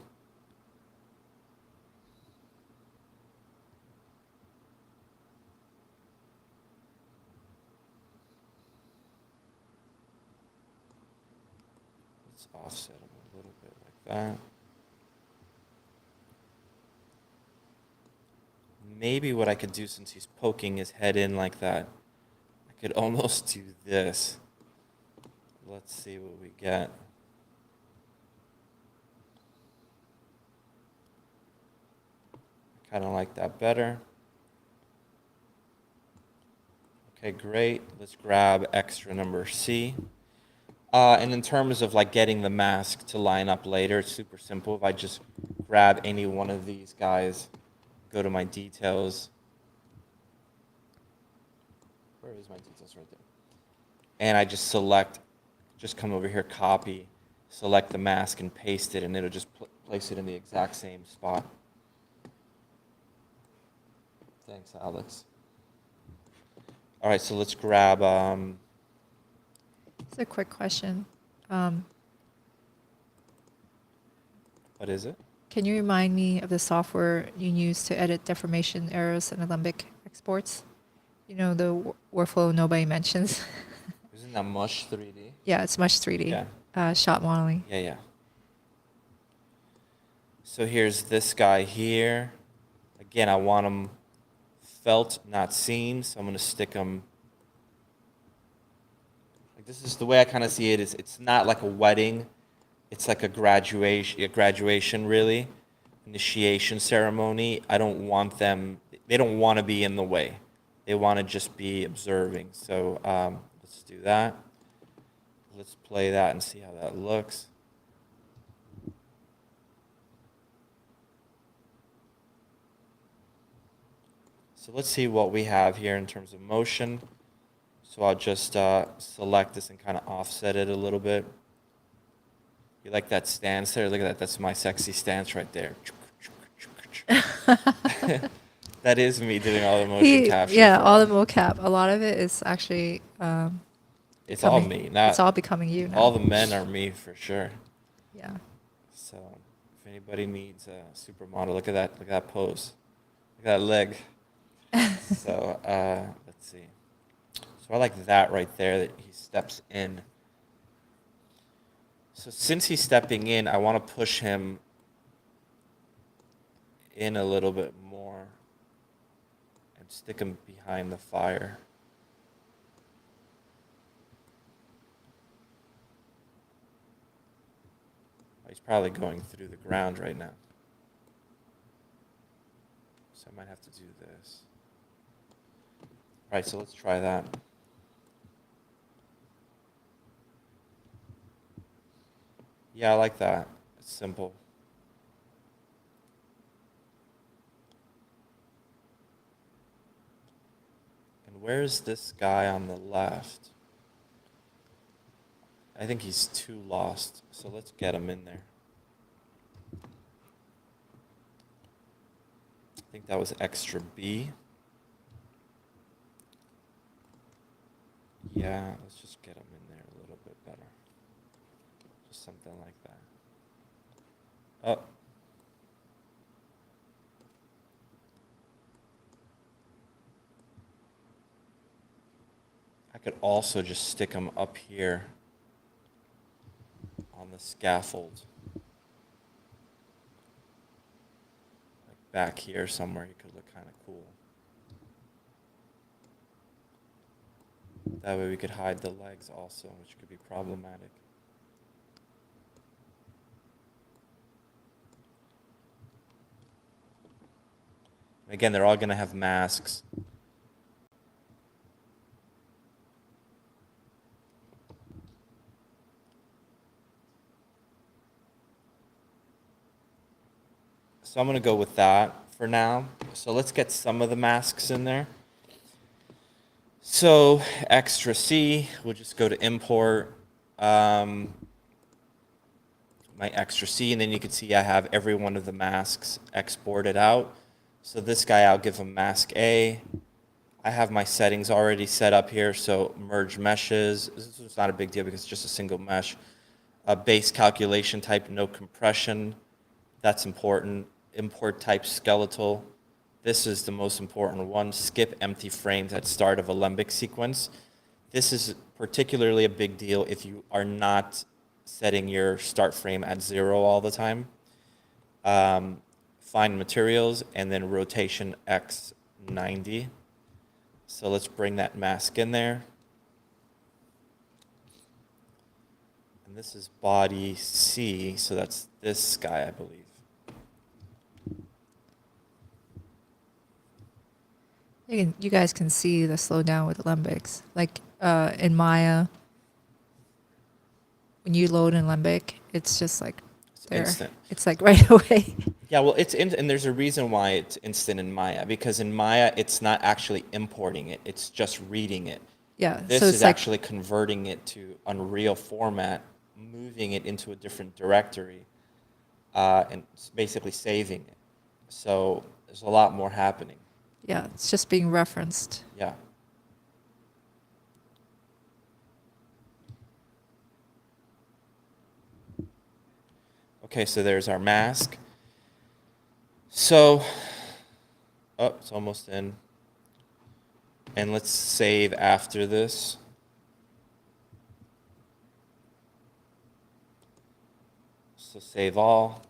Let's offset him a little bit like that. Maybe what I could do, since he's poking his head in like that, I could almost do this. Let's see what we get. Kind of like that better. Okay, great. Let's grab extra number C. And in terms of like getting the mask to line up later, it's super simple. If I just grab any one of these guys, go to my details. Where is my details? Right there. And I just come over here, copy, select the mask and paste it, and it'll just place it in the exact same spot. Thanks, Alex. All right, so let's grab. It's a quick question. What is it? Can you remind me of the software you use to edit deformation errors and Alembic exports? You know, the workflow nobody mentions. Isn't that Mush 3D? Yeah, it's Much 3D. Yeah. Shot modeling. Yeah, yeah. So here's this guy here. Again, I want him felt, not seen. So I'm going to stick him. Like, this is the way I kind of see it. Is it's not like a wedding. It's like a graduation really, initiation ceremony. I don't want them. They don't want to be in the way. They want to just be observing. So let's do that. Let's play that and see how that looks. So let's see what we have here in terms of motion. So I'll just select this and kind of offset it a little bit. You like that stance there? Look at that. That's my sexy stance right there. That is me doing all the motion capture. Yeah, all the mocap. A lot of it is actually. It's all me. It's all becoming you now. All the men are me for sure. Yeah. So if anybody needs a supermodel, look at that. Look at that pose. Look at that leg. So let's see. So I like that right there, that he steps in. So since he's stepping in, I want to push him in a little bit more and stick him behind the fire. He's probably going through the ground right now. So I might have to do this. All right, so let's try that. Yeah, I like that. It's simple. And where's this guy on the left? I think he's too lost, so let's get him in there. I think that was extra B. Yeah, let's just get him in there a little bit better. Just something like that. Oh. I could also just stick him up here on the scaffold. Like back here somewhere, he could look kind of cool. That way we could hide the legs also, which could be problematic. Again, they're all going to have masks. So I'm going to go with that for now. So let's get some of the masks in there. So extra C, we'll just go to import my extra C, and then you can see I have every one of the masks exported out. So this guy, I'll give him mask A. I have my settings already set up here, so merge meshes. This is not a big deal because it's just a single mesh. Base calculation type, no compression. That's important. Import type skeletal. This is the most important one. Skip empty frames at start of Alembic sequence. This is particularly a big deal if you are not setting your start frame at 0 all the time. Find materials and then rotation X 90. So let's bring that mask in there. And this is body C, so that's this guy, I believe. You guys can see the slowdown with Alembics. Like in Maya, when you load in Alembic, it's just like there. Instant. It's like right away. Yeah, well, and there's a reason why it's instant in Maya, because in Maya, it's not actually importing it. It's just reading it. Yeah. This so it's is like, actually converting it to Unreal format, moving it into a different directory, and it's basically saving it. So there's a lot more happening. Yeah, it's just being referenced. Yeah. Okay, so there's our mask. So, oh, it's almost in. And let's save after this. So save all.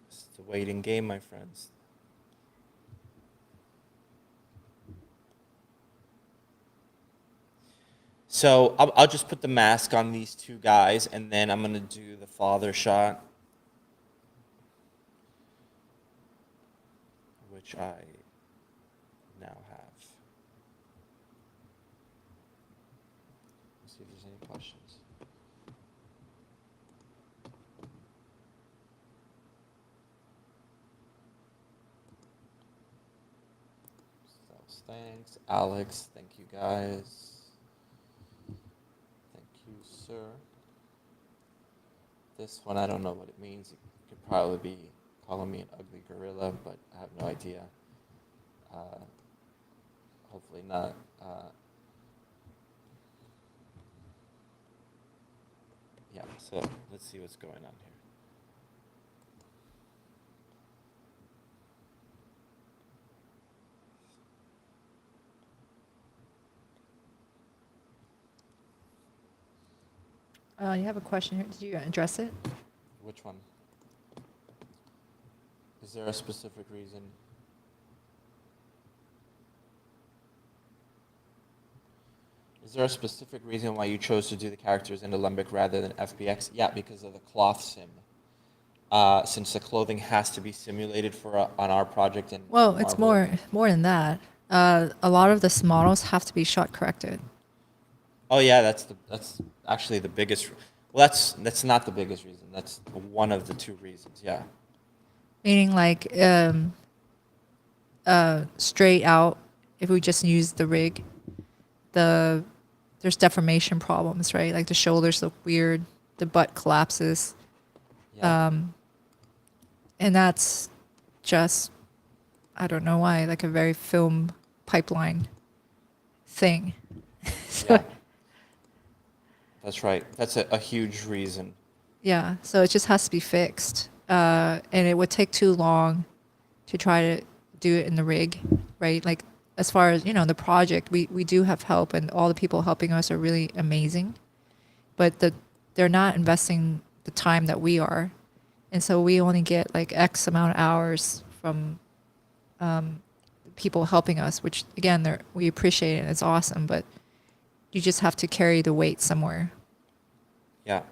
It's a waiting game, my friends. So I'll just put the mask on these two guys, and then I'm gonna do the father shot, which I now have. Let's see if there's any questions. So thanks, Alex. Thank you, guys. Thank you, sir. This one, I don't know what it means. It could probably be calling me an ugly gorilla, but I have no idea. Hopefully not. Yeah, so let's see what's going on here. You have a question here. Did you address it? Which one? Is there a specific reason? Is there a specific reason why you chose to do the characters in Alembic rather than FBX? Yeah, because of the cloth sim. Since the clothing has to be simulated for on our project and Well, it's more than that. A lot of this models have to be shot corrected. Oh yeah, that's actually the biggest. Well, that's not the biggest reason. That's one of the two reasons. Yeah. Meaning like straight out, if we just use the rig, there's deformation problems, right? Like the shoulders look weird, the butt collapses. Yeah. And that's just, I don't know why, like a very film pipeline thing. So, Yeah. That's right. That's a huge reason. yeah, so it just has to be fixed. And it would take too long to try to do it in the rig, right? Like as far as, the project, we do have help and all the people helping us are really amazing. But they're not investing the time that we are. And so we only get like X amount of hours from people helping us, which again, we appreciate it and it's awesome, but you just have to carry the weight somewhere. Yeah.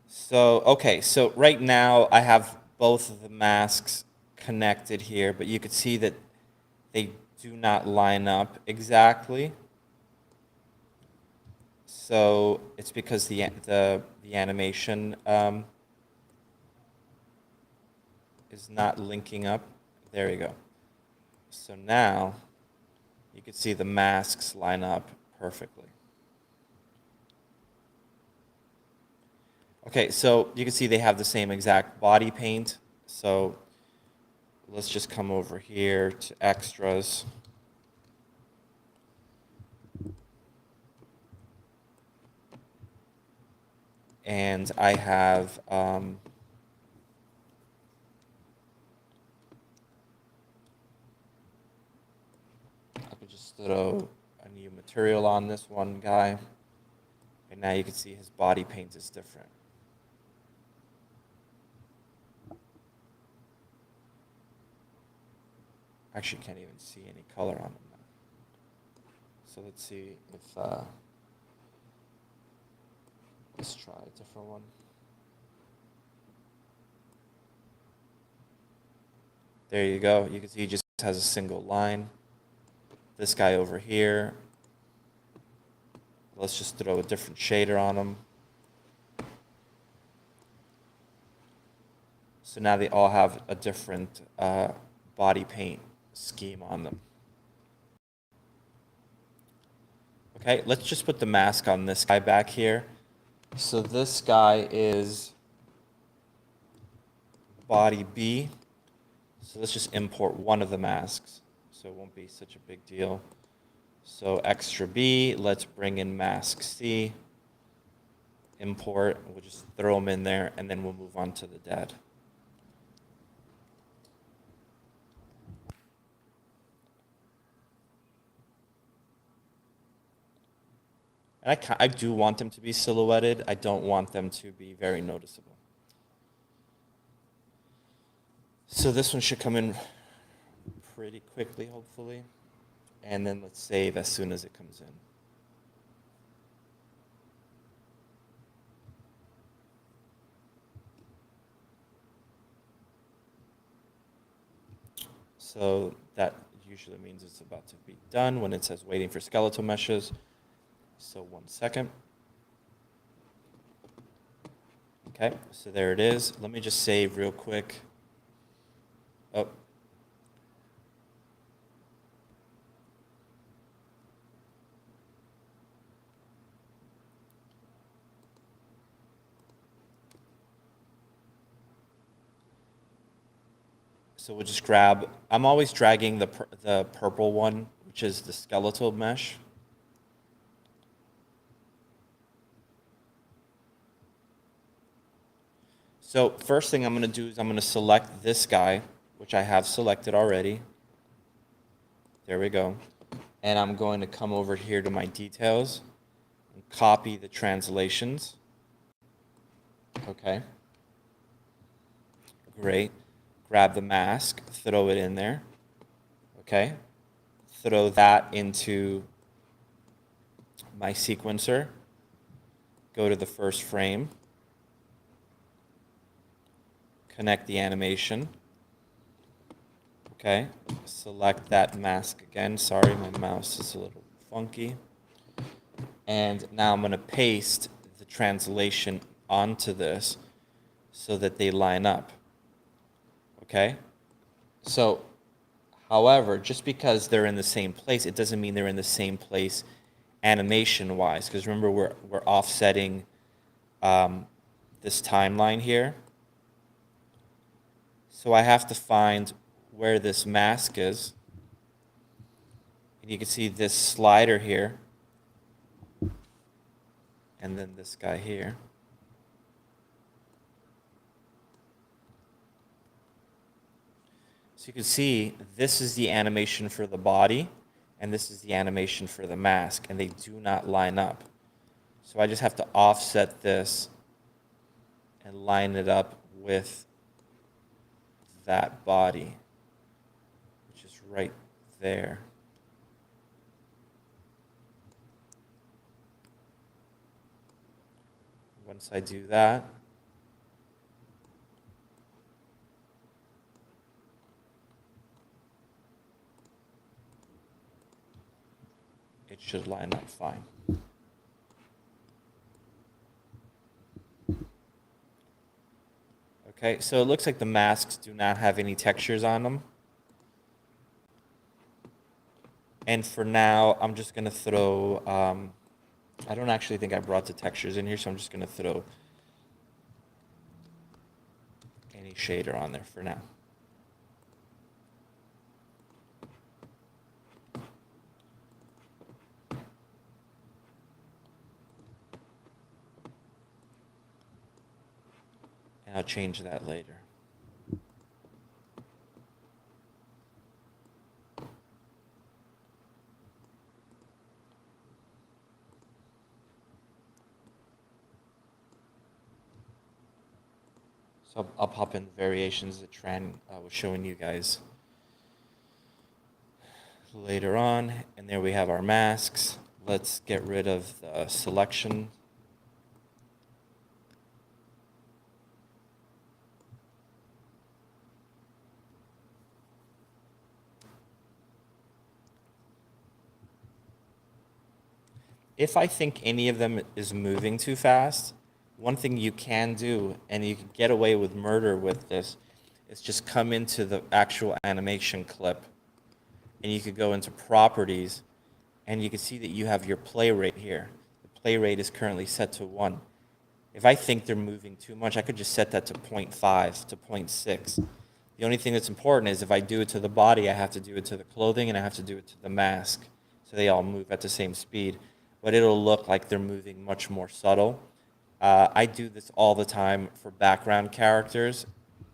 So, okay, so right now I have both of the masks connected here, but you could see that they do not line up exactly. So it's because the animation is not linking up. There you go. So now you can see the masks line up perfectly. Okay, so you can see they have the same exact body paint. So let's just come over here to extras. And I have I could just throw a new material on this one guy. And now you can see his body paint is different. Actually, can't even see any color on him now. So let's see if let's try a different one. There you go. You can see he just has a single line. This guy over here, let's just throw a different shader on him. So now they all have a different body paint scheme on them. Okay, let's just put the mask on this guy back here. So this guy is body B. So let's just import one of the masks, so it won't be such a big deal. So extra B, let's bring in mask C, import, we'll just throw them in there, and then we'll move on to the dead. And I do want them to be silhouetted. I don't want them to be very noticeable. So this one should come in pretty quickly, hopefully. And then let's save as soon as it comes in. So that usually means it's about to be done when it says waiting for skeletal meshes. So 1 second. Okay, so there it is. Let me just save real quick. Oh. So we'll just grab, I'm always dragging the purple one, which is the skeletal mesh. So first thing I'm going to do is I'm going to select this guy, which I have selected already. There we go. And I'm going to come over here to my details and copy the translations. Okay. Great. Grab the mask, throw it in there. Okay. Throw that into my sequencer. Go to the first frame. Connect the animation. Okay, select that mask again. Sorry, my mouse is a little funky. And now I'm going to paste the translation onto this so that they line up. Okay? So, however, just because they're in the same place, it doesn't mean they're in the same place animation-wise. Because remember, we're offsetting this timeline here. So I have to find where this mask is. And you can see this slider here. And then this guy here. So you can see this is the animation for the body, and this is the animation for the mask, and they do not line up. So I just have to offset this and line it up with that body, which is right there. Once I do that, it should line up fine. Okay, so it looks like the masks do not have any textures on them. And for now, I'm just going to throw, I don't actually think I brought the textures in here, so I'm just going to throw any shader on there for now. And I'll change that later. So I'll pop in the variations that Tran was showing you guys later on. And there we have our masks. Let's get rid of the selection. If I think any of them is moving too fast, one thing you can do, and you can get away with murder with this, is just come into the actual animation clip, and you could go into properties, and you can see that you have your play rate here. The play rate is currently set to 1. If I think they're moving too much, I could just set that to 0.5, to 0.6. The only thing that's important is if I do it to the body, I have to do it to the clothing, and I have to do it to the mask, so they all move at the same speed. But it'll look like they're moving much more subtle. I do this all the time for background characters,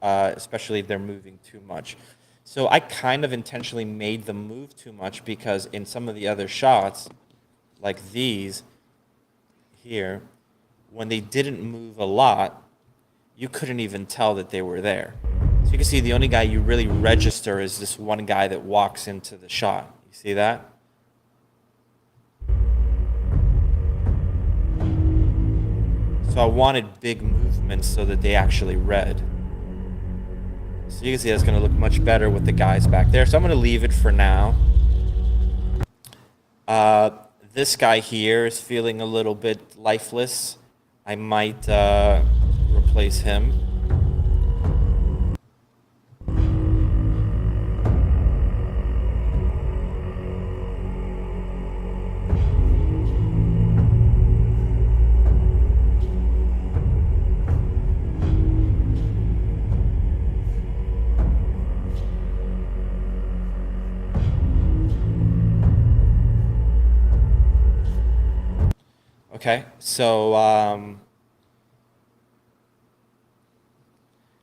especially if they're moving too much. So I kind of intentionally made them move too much because in some of the other shots, like these here, when they didn't move a lot, you couldn't even tell that they were there. So you can see the only guy you really register is this one guy that walks into the shot. You see that? So I wanted big movements so that they actually read. So you can see that's going to look much better with the guys back there. So I'm going to leave it for now. This guy here is feeling a little bit lifeless. I might replace him. Okay, so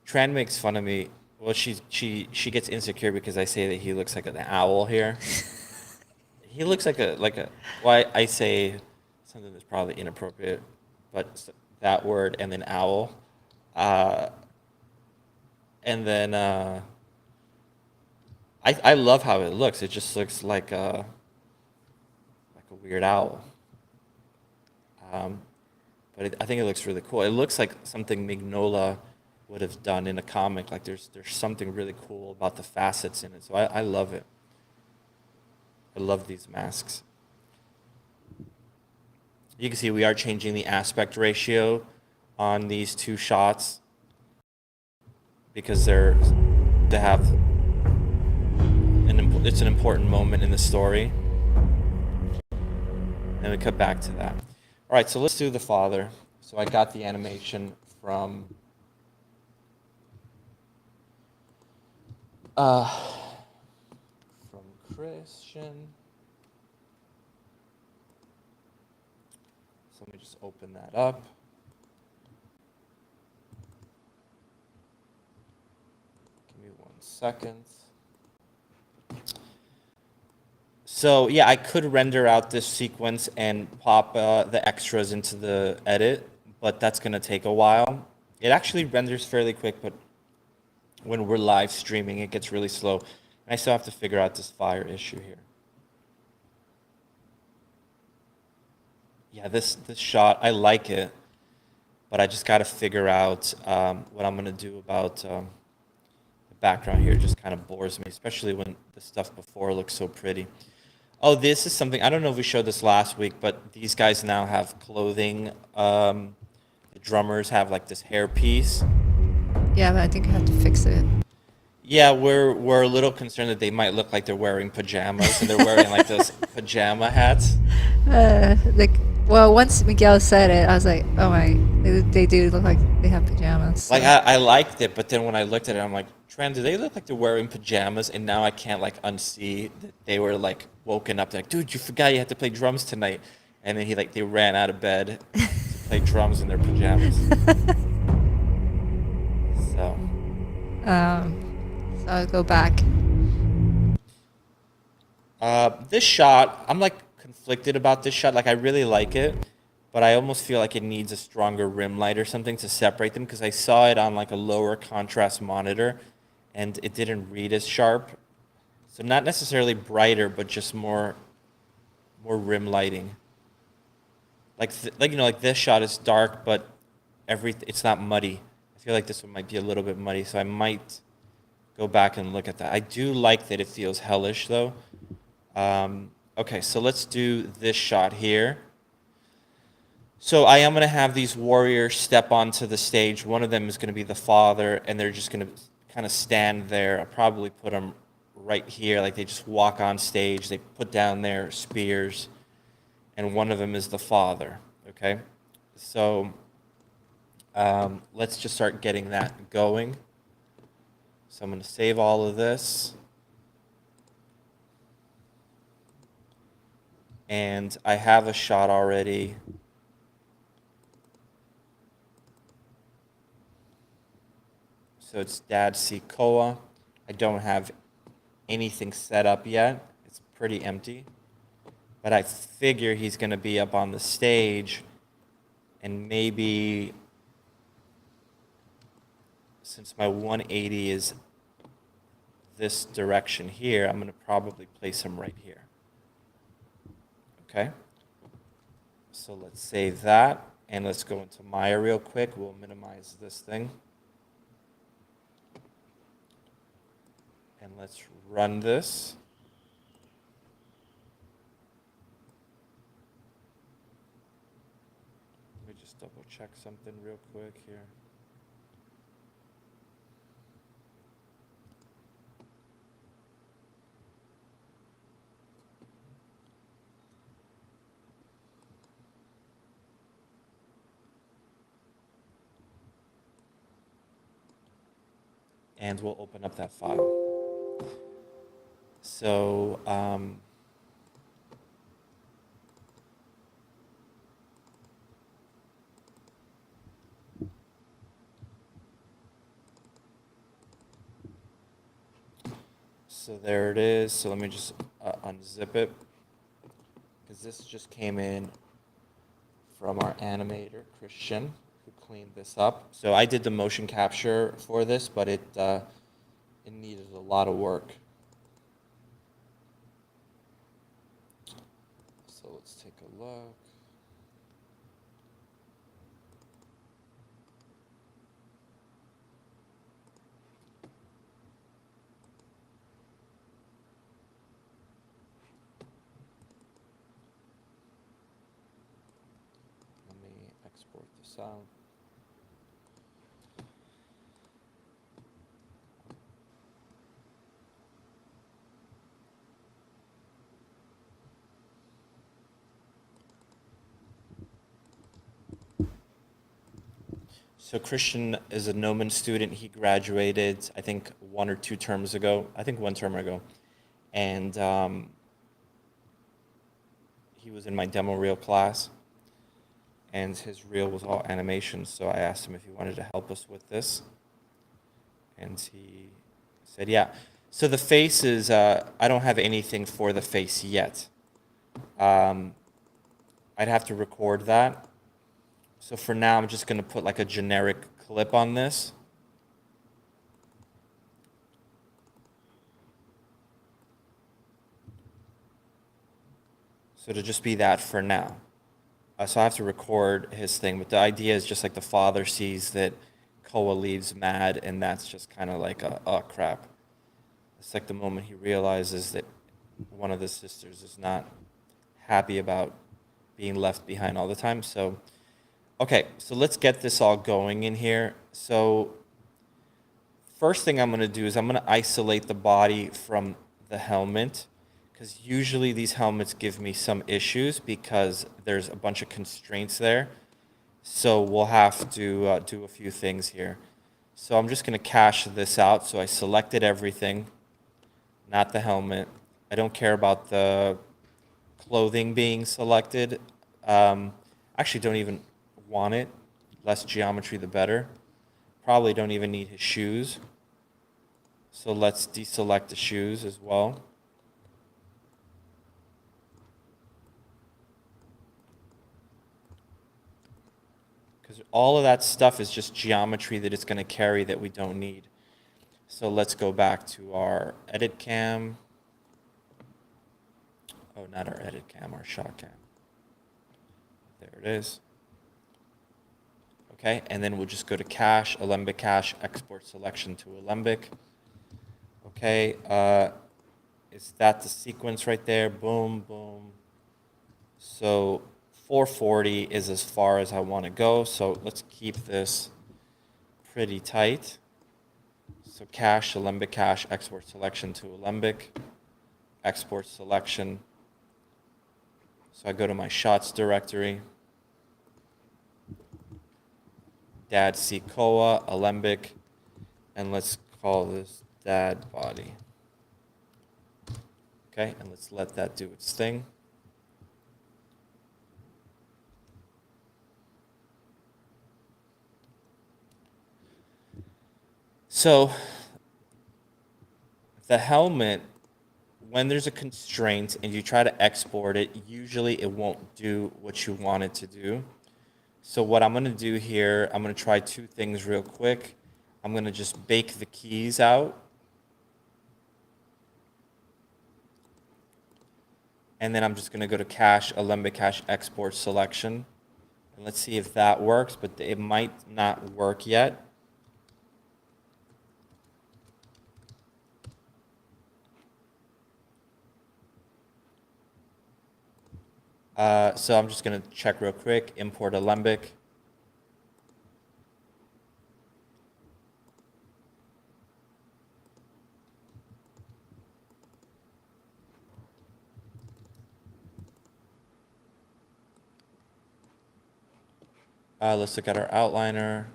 Tran makes fun of me. Well, she gets insecure because I say that he looks like an owl here. He looks like a well, I say something that's probably inappropriate, but that word and then owl, and then I love how it looks. It just looks like a weird owl. But I think it looks really cool. It looks like something Mignola would have done in a comic. Like there's something really cool about the facets in it. So I love it. I love these masks. You can see we are changing the aspect ratio on these two shots because it's an important moment in the story. And we cut back to that. All right, so let's do the father. So I got the animation from Christian. So let me just open that up. Give me 1 second. So yeah, I could render out this sequence and pop the extras into the edit, but that's going to take a while. It actually renders fairly quick, but when we're live streaming, it gets really slow. And I still have to figure out this fire issue here. Yeah, this shot, I like it, but I just got to figure out what I'm going to do about the background here. It just kind of bores me, especially when the stuff before looks so pretty. Oh, this is something, I don't know if we showed this last week, but these guys now have clothing. The drummers have like this hairpiece. Yeah, but I think I have to fix it. Yeah, we're a little concerned that they might look like they're wearing pajamas, and they're wearing like those pajama hats. Well, once Miguel said it, I was like, oh my, they do look like they have pajamas. So. Like I liked it, but then when I looked at it, I'm like, Tran, do they look like they're wearing pajamas? And now I can't like unsee that they were like woken up. They're like, dude, you forgot you had to play drums tonight. And then they ran out of bed to play drums in their pajamas. So I'll go back. This shot, I'm like conflicted about this shot. Like I really like it, but I almost feel like it needs a stronger rim light or something to separate them because I saw it on like a lower contrast monitor and it didn't read as sharp. So not necessarily brighter, but just more rim lighting. Like this shot is dark, but it's not muddy. I feel like this one might be a little bit muddy, so I might go back and look at that. I do like that it feels hellish though. Okay, so let's do this shot here. So I am going to have these warriors step onto the stage. One of them is going to be the father, and they're just going to kind of stand there. I'll probably put them right here, like they just walk on stage. They put down their spears, and one of them is the father. Okay, so let's just start getting that going. So I'm going to save all of this. And I have a shot already. So it's Dad see Koa. I don't have anything set up yet. It's pretty empty. But I figure he's going to be up on the stage, and maybe since my 180 is this direction here, I'm going to probably place him right here. Okay? So let's save that, and let's go into Maya real quick. We'll minimize this thing. And let's run this. Let me just double check something real quick here. And we'll open up that file. So, so there it is. So let me just unzip it, because this just came in from our animator, Christian, who cleaned this up. So I did the motion capture for this, but it needed a lot of work. So let's take a look. Let me export this out. So Christian is a Gnomon student. He graduated, I think, 1 or 2 terms ago. I think 1 term ago. And he was in my demo reel class. And his reel was all animation. So I asked him if he wanted to help us with this. And he said, yeah. So the face is, I don't have anything for the face yet. I'd have to record that. So for now, I'm just going to put like a generic clip on this. So to just be that for now. So I have to record his thing, but the idea is just like the father sees that Koa leaves mad, and that's just kind of like oh crap. It's like the moment he realizes that one of the sisters is not happy about being left behind all the time. So, okay, so let's get this all going in here. So first thing I'm going to do is I'm going to isolate the body from the helmet, because usually these helmets give me some issues because there's a bunch of constraints there. So we'll have to do a few things here. So I'm just going to cache this out. So I selected everything, not the helmet. I don't care about the clothing being selected. Actually don't even want it. Less geometry, the better. Probably don't even need his shoes. So let's deselect the shoes as well. Because all of that stuff is just geometry that it's going to carry that we don't need. So let's go back to our edit cam. Oh, not our edit cam, our shot cam. There it is. Okay, and then we'll just go to cache, Alembic cache, export selection to Alembic. Okay, is that the sequence right there? Boom, boom. So 440 is as far as I want to go, so let's keep this pretty tight. So cache, Alembic cache, export selection to Alembic, export selection. So I go to my shots directory, dad Coa, Alembic, and let's call this dad body. Okay, and let's let that do its thing. So the helmet, when there's a constraint and you try to export it, usually it won't do what you want it to do. So what I'm going to do here, I'm going to try two things real quick. I'm going to just bake the keys out. And then I'm just going to go to cache, Alembic cache export selection. And let's see if that works, but it might not work yet. So I'm just going to check real quick, import Alembic. Let's look at our outliner.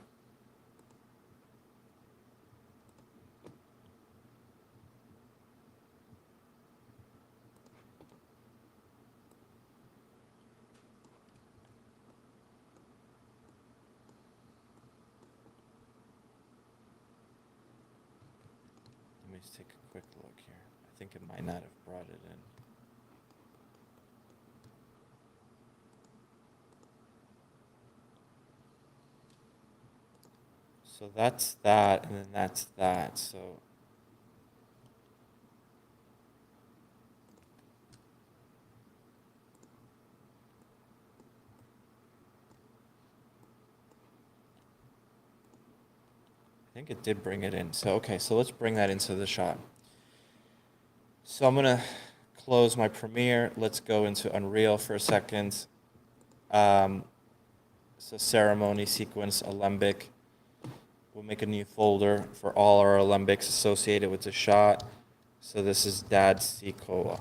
Let me just take a quick look here. I think it might not have brought it in. So that's that, and then that's that. So I think it did bring it in. So, okay, so let's bring that into the shot. So I'm going to close my Premiere. Let's go into Unreal for a second. So ceremony, sequence, Alembic. We'll make a new folder for all our Alembics associated with the shot. So this is Dad Coa.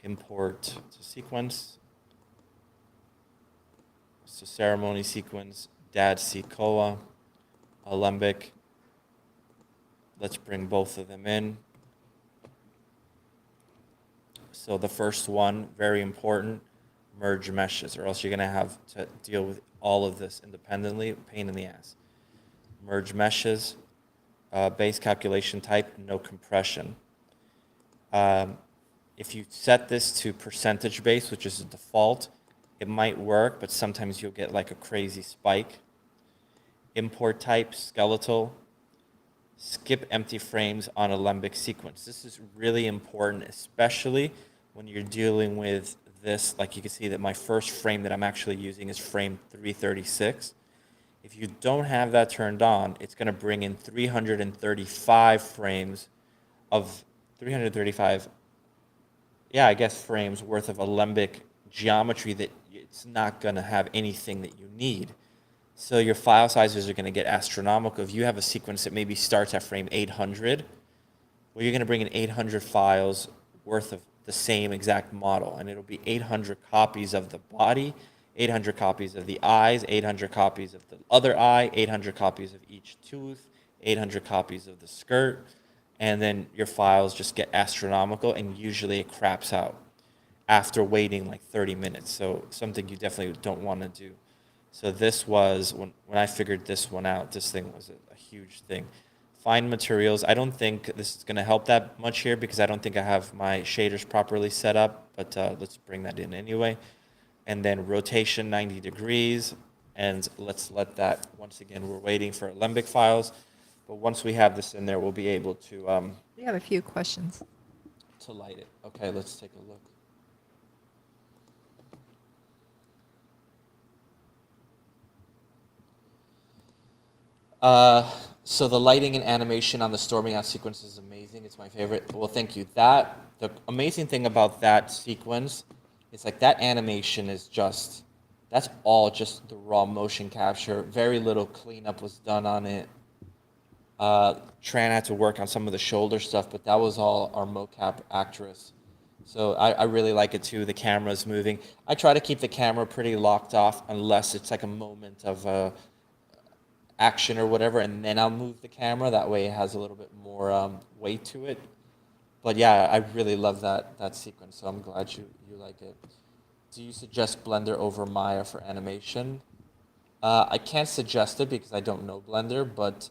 Import to sequence. So ceremony sequence, Dad Coa, Alembic. Let's bring both of them in. So the first one, very important, merge meshes, or else you're going to have to deal with all of this independently, pain in the ass. Merge meshes, base calculation type, no compression. If you set this to percentage base, which is the default, it might work, but sometimes you'll get like a crazy spike. Import type, skeletal. Skip empty frames on Alembic sequence. This is really important, especially when you're dealing with this. Like you can see that my first frame that I'm actually using is frame 336. If you don't have that turned on, it's going to bring in 335 frames of 335, frames worth of Alembic geometry that it's not going to have anything that you need. So your file sizes are going to get astronomical. If you have a sequence that maybe starts at frame 800, well, you're going to bring in 800 files worth of the same exact model, and it'll be 800 copies of the body, 800 copies of the eyes, 800 copies of the other eye, 800 copies of each tooth, 800 copies of the skirt, and then your files just get astronomical, and usually it craps out after waiting like 30 minutes. So something you definitely don't want to do. So this was, when I figured this one out, this thing was a huge thing. Find materials. I don't think this is going to help that much here because I don't think I have my shaders properly set up, but let's bring that in anyway. And then rotation 90 degrees, and let's let that, once again, we're waiting for Alembic files, but once we have this in there, we'll be able to... We have a few questions. To light it. Okay, let's take a look. So the lighting and animation on the storming out sequence is amazing. It's my favorite. Well, thank you. The amazing thing about that sequence is like that animation is just, that's all just the raw motion capture. Very little cleanup was done on it. Tran had to work on some of the shoulder stuff, but that was all our mocap actress. So I really like it too. The camera's moving. I try to keep the camera pretty locked off unless it's like a moment of action or whatever, and then I'll move the camera. That way it has a little bit more weight to it. But yeah, I really love that sequence, so I'm glad you like it. Do you suggest Blender over Maya for animation? I can't suggest it because I don't know Blender, but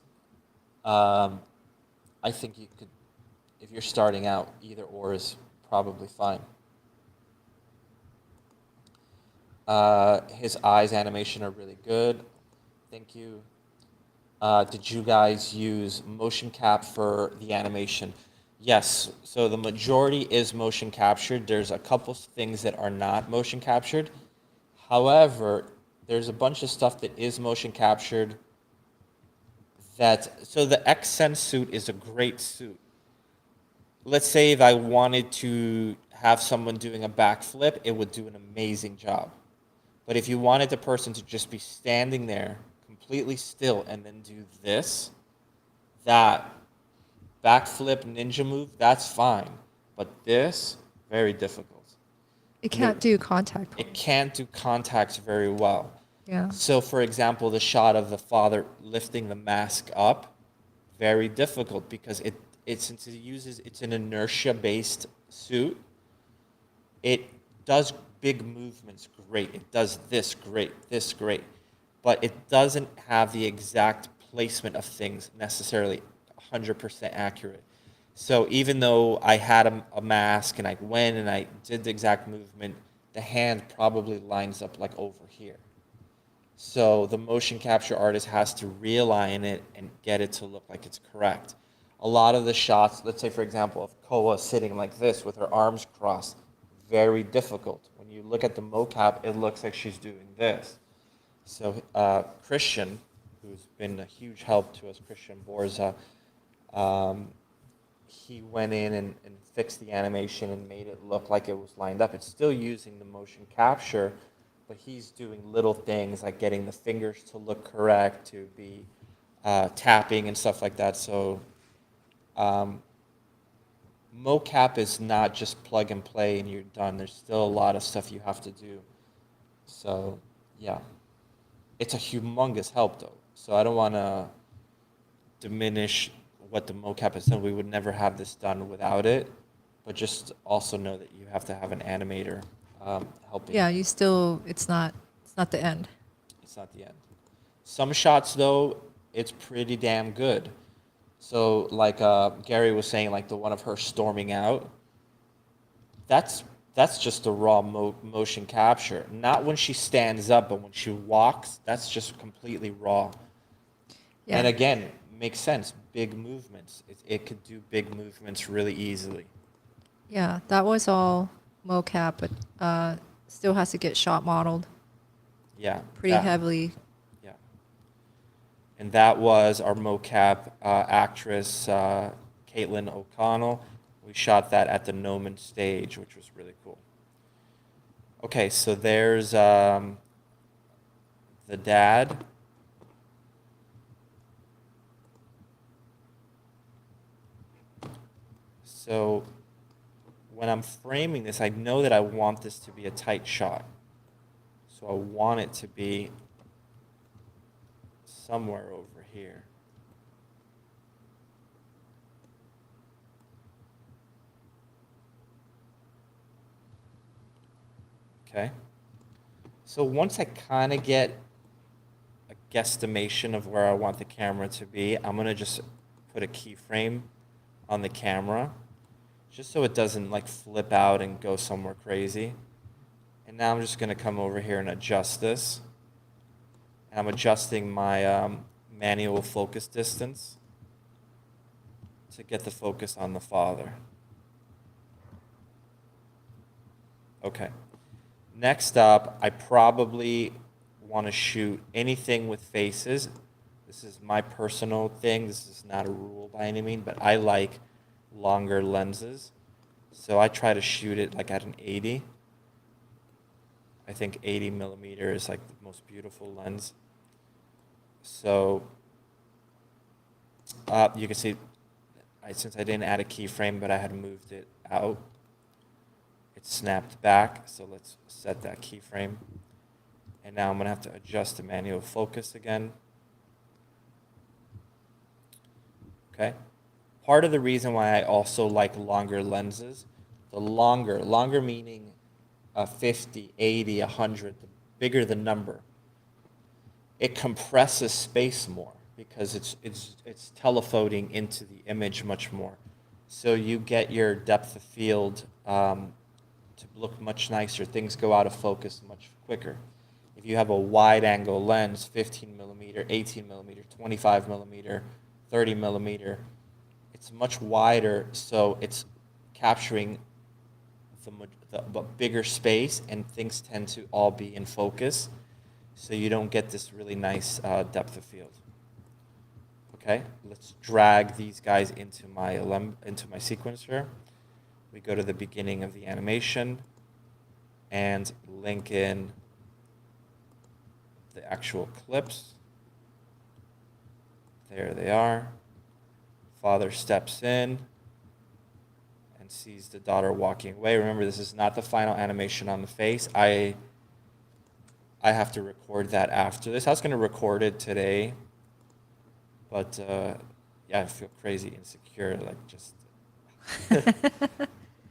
I think you could, if you're starting out, either or is probably fine. His eyes animation are really good. Thank you. Did you guys use motion cap for the animation? Yes. So the majority is motion captured. There's a couple things that are not motion captured. However, there's a bunch of stuff that is motion captured. So the Xsen suit is a great suit. Let's say if I wanted to have someone doing a backflip, it would do an amazing job. But if you wanted the person to just be standing there completely still and then do this, that backflip ninja move, that's fine. But this, very difficult. It can't do contact. It can't do contacts very well. Yeah. So, for example, the shot of the father lifting the mask up, very difficult because since it's an inertia-based suit, it does big movements great. It does this great, but it doesn't have the exact placement of things necessarily 100% accurate. So even though I had a mask and I went and I did the exact movement, the hand probably lines up like over here. So the motion capture artist has to realign it and get it to look like it's correct. A lot of the shots, let's say for example, of Koa sitting like this with her arms crossed, very difficult. When you look at the mocap, it looks like she's doing this. So Christian, who's been a huge help to us, Christian Borza, he went in and fixed the animation and made it look like it was lined up. It's still using the motion capture, but he's doing little things like getting the fingers to look correct, to be tapping and stuff like that. So mocap is not just plug and play and you're done. There's still a lot of stuff you have to do. So yeah, it's a humongous help though. So I don't want to diminish what the mocap has done. We would never have this done without it, but just also know that you have to have an animator helping. Yeah, it's not the end. It's not the end. Some shots though, it's pretty damn good. So like Gary was saying, like the one of her storming out, that's just a raw motion capture. Not when she stands up, but when she walks, that's just completely raw. Yeah. And again, makes sense. Big movements. It could do big movements really easily. Yeah, that was all mocap, but still has to get shot modeled Yeah. pretty heavily. Yeah. And that was our mocap actress, Caitlin O'Connell. We shot that at the Gnomon stage, which was really cool. Okay, so there's the dad. So when I'm framing this, I know that I want this to be a tight shot. So I want it to be somewhere over here. Okay. So once I kind of get a guesstimation of where I want the camera to be, I'm going to just put a keyframe on the camera just so it doesn't like flip out and go somewhere crazy. And now I'm just going to come over here and adjust this. And I'm adjusting my manual focus distance to get the focus on the father. Okay. Next up, I probably want to shoot anything with faces This is my personal thing. This is not a rule by any means, but I like longer lenses. So I try to shoot it like at an 80. I think 80 millimeter is like the most beautiful lens. So you can see, since I didn't add a keyframe, but I had moved it out, it snapped back. So let's set that keyframe. And now I'm going to have to adjust the manual focus again. Okay. Part of the reason why I also like longer lenses, the longer meaning 50, 80, 100, the bigger the number, it compresses space more because it's telephoting into the image much more. So you get your depth of field to look much nicer. Things go out of focus much quicker. If you have a wide angle lens, 15 millimeter, 18 millimeter, 25 millimeter, 30 millimeter, it's much wider, so it's capturing the bigger space, and things tend to all be in focus, so you don't get this really nice depth of field. Okay, let's drag these guys into my sequencer. We go to the beginning of the animation and link in the actual clips. There they are. Father steps in and sees the daughter walking away. Remember, this is not the final animation on the face. I have to record that after this. I was going to record it today, but yeah, I feel crazy insecure, like just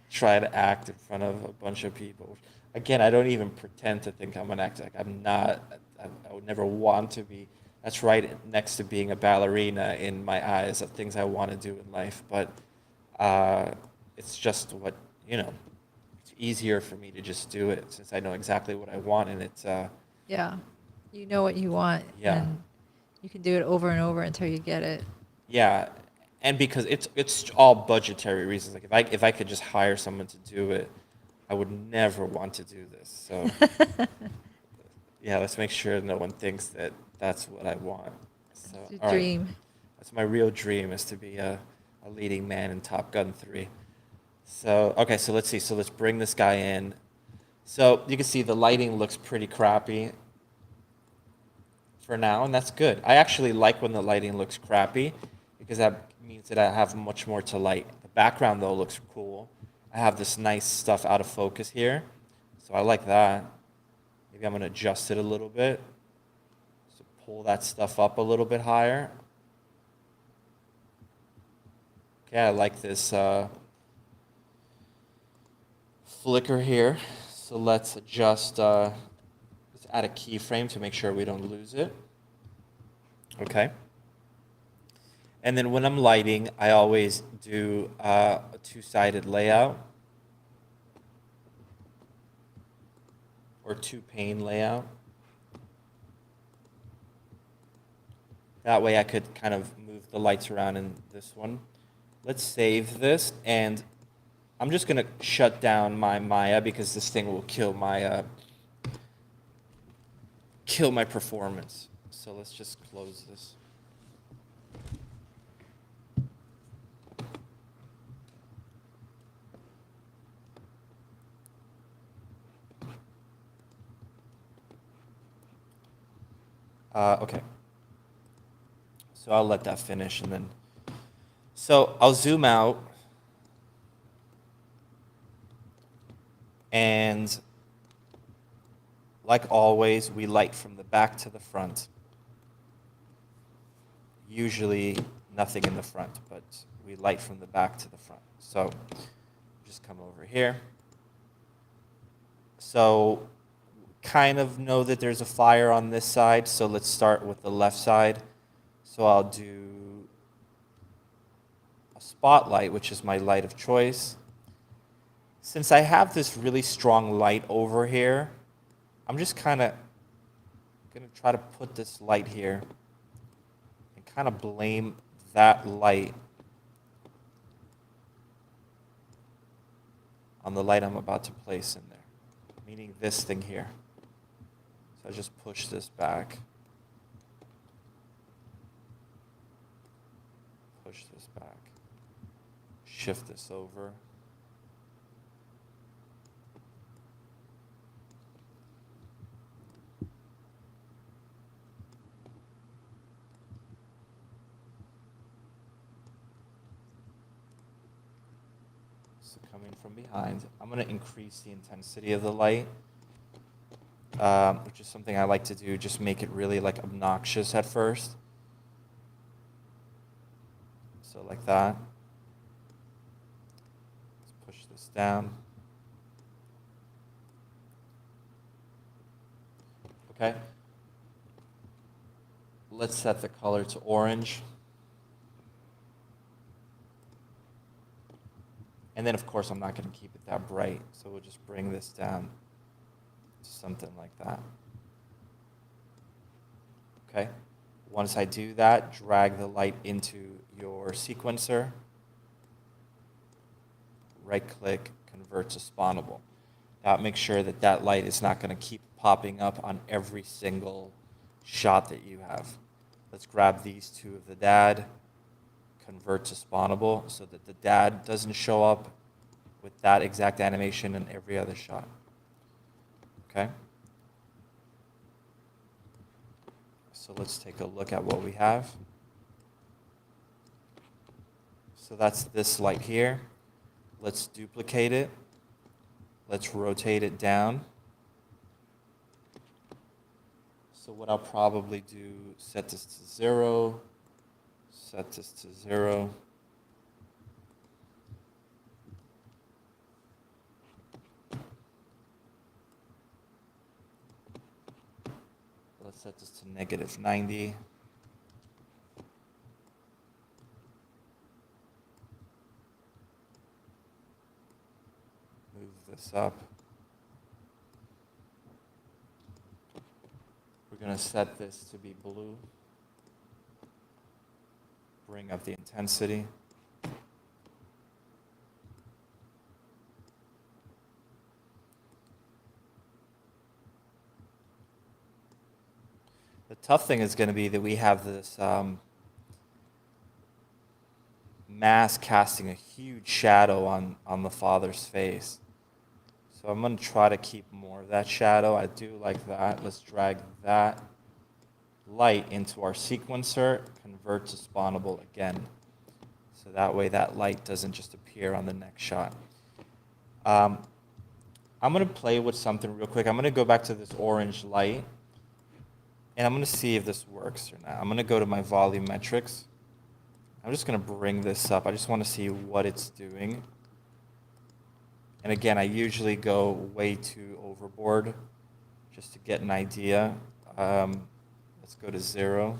try to act in front of a bunch of people. Again, I don't even pretend to think I'm an actor. Like, I'm not. I would never want to be. That's right next to being a ballerina in my eyes of things I want to do in life. But it's just what, it's easier for me to just do it since I know exactly what I want. And it's, Yeah. You know what you want. Yeah. And you can do it over and over until you get it. Yeah. And because it's all budgetary reasons. Like if I could just hire someone to do it, I would never want to do this. So yeah, let's make sure no one thinks that that's what I want. So, It's your all right. dream. That's my real dream, is to be a leading man in Top Gun 3. So, okay, so let's see. So let's bring this guy in. So you can see the lighting looks pretty crappy for now, and that's good. I actually like when the lighting looks crappy because that means that I have much more to light. The background, though, looks cool. I have this nice stuff out of focus here, so I like that. Maybe I'm going to adjust it a little bit. So pull that stuff up a little bit higher. Okay, I like this flicker here. So let's adjust, let's add a keyframe to make sure we don't lose it. Okay. And then when I'm lighting, I always do a two-sided layout or two-pane layout. That way I could kind of move the lights around in this one. Let's save this, and I'm just going to shut down my Maya because this thing will kill my performance. So let's just close this. Okay. So I'll let that finish, and then, so I'll zoom out, and like always, we light from the back to the front. Usually nothing in the front, but we light from the back to the front. So just come over here. So kind of know that there's a fire on this side, so let's start with the left side. So I'll do a spotlight, which is my light of choice. Since I have this really strong light over here, I'm just kind of going to try to put this light here and kind of blame that light on the light I'm about to place in there, meaning this thing here. So I just push this back. back. Shift this over. So coming from behind, I'm going to increase the intensity of the light, which is something I like to do, just make it really like obnoxious at first. So like that. Let's push this down. Okay. Let's set the color to orange. And then, of course, I'm not going to keep it that bright, so we'll just bring this down to something like that. Okay. Once I do that, drag the light into your sequencer. Right-click, convert to spawnable. Now, make sure that that light is not going to keep popping up on every single shot that you have. Let's grab these two of the dad, convert to spawnable so that the dad doesn't show up with that exact animation in every other shot. Okay? So let's take a look at what we have. So that's this light here. Let's duplicate it. Let's rotate it down. So what I'll probably do, set this to 0, set this to 0. Let's set this to -90. Move this up. We're going to set this to be blue. Bring up the intensity. The tough thing is going to be that we have this mask casting a huge shadow on the father's face. So I'm going to try to keep more of that shadow. I do like that. Let's drag that light into our sequencer, convert to spawnable again. So that way that light doesn't just appear on the next shot. I'm going to play with something real quick. I'm going to go back to this orange light, and I'm going to see if this works or not. I'm going to go to my volumetrics. I'm just going to bring this up. I just want to see what it's doing. And again, I usually go way too overboard just to get an idea. Let's go to 0.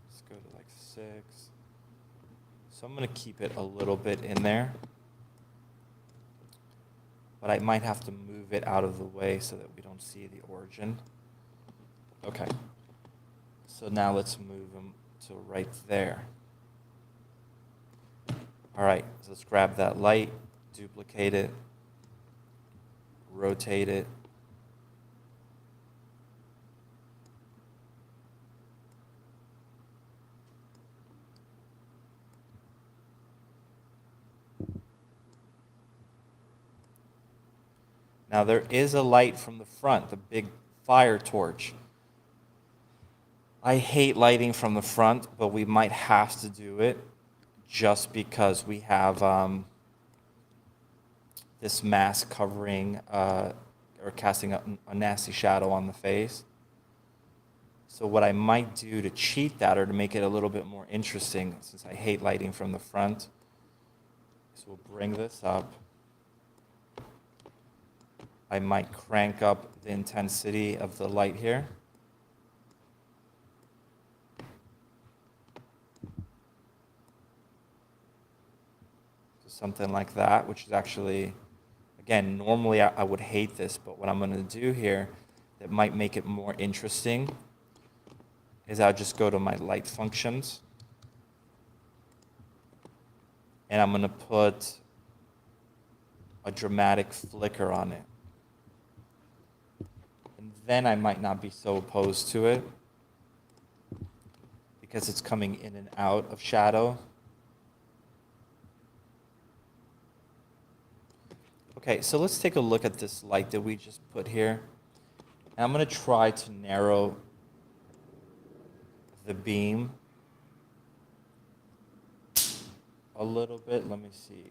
Let's go to like 6. So I'm going to keep it a little bit in there. But I might have to move it out of the way so that we don't see the origin. Okay. So now let's move them to right there. All right, so let's grab that light, duplicate it, rotate it. Now there is a light from the front, the big fire torch. I hate lighting from the front, but we might have to do it just because we have this mask covering or casting a nasty shadow on the face. So what I might do to cheat that or to make it a little bit more interesting, since I hate lighting from the front, is we'll bring this up. I might crank up the intensity of the light here. Something like that, which is actually, again, normally I would hate this, but what I'm going to do here that might make it more interesting is I'll just go to my light functions, and I'm going to put a dramatic flicker on it. And then I might not be so opposed to it. because it's coming in and out of shadow. Okay, so let's take a look at this light that we just put here. And I'm going to try to narrow the beam a little bit. Let me see.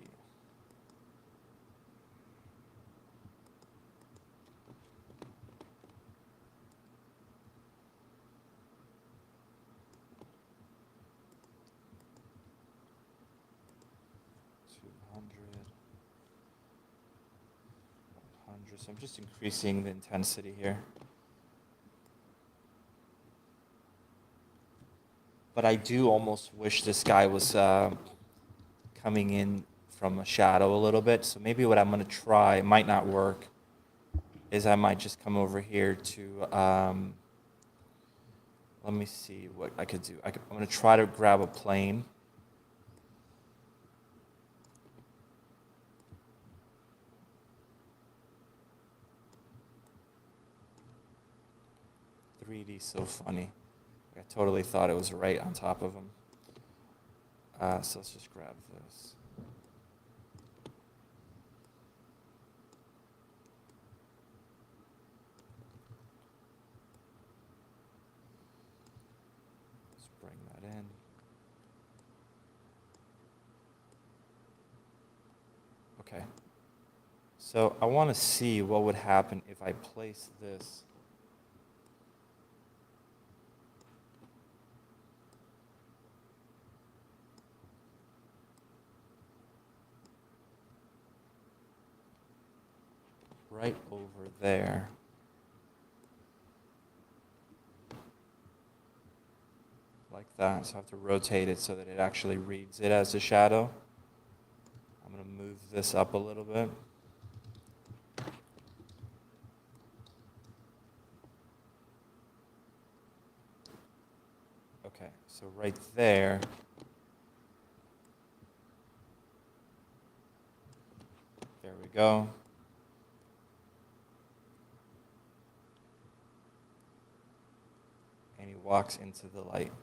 So I'm just increasing the intensity here. But I do almost wish this guy was coming in from a shadow a little bit. So maybe what I'm going to try, it might not work, is I might just come over here to, let me see what I could do. I'm going to try to grab a plane. So funny. I totally thought it was right on top of him. So let's just grab this. Let's bring that in. Okay. So I want to see what would happen if I place this right over there. Like that. So I have to rotate it so that it actually reads it as a shadow. I'm going to move this up a little bit. Okay, so right there, there we go. And he walks into the light.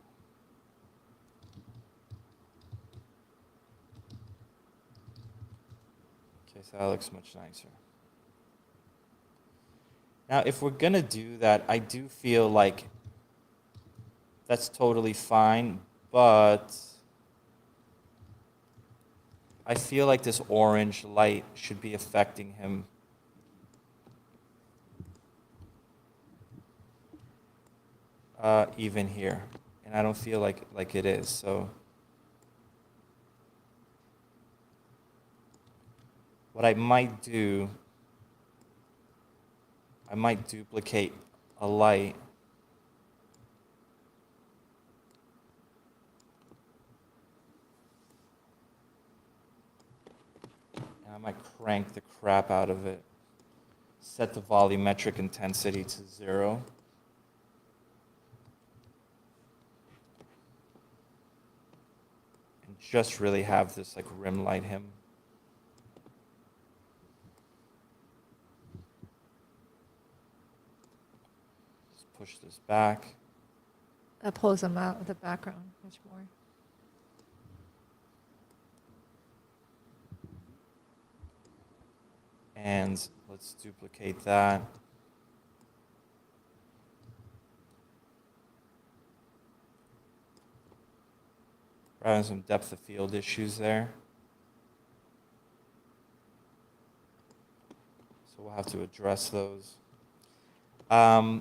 Okay, so that looks much nicer. Now, if we're going to do that, I do feel like that's totally fine, but I feel like this orange light should be affecting him. Even here, and I don't feel like it is. So what I might do, I might duplicate a light. And I might crank the crap out of it. Set the volumetric intensity to 0. And just really have this like rim light him. Just push this back. That pulls them out of the background much more. And let's duplicate that. We're having some depth of field issues there. So we'll have to address those. I'm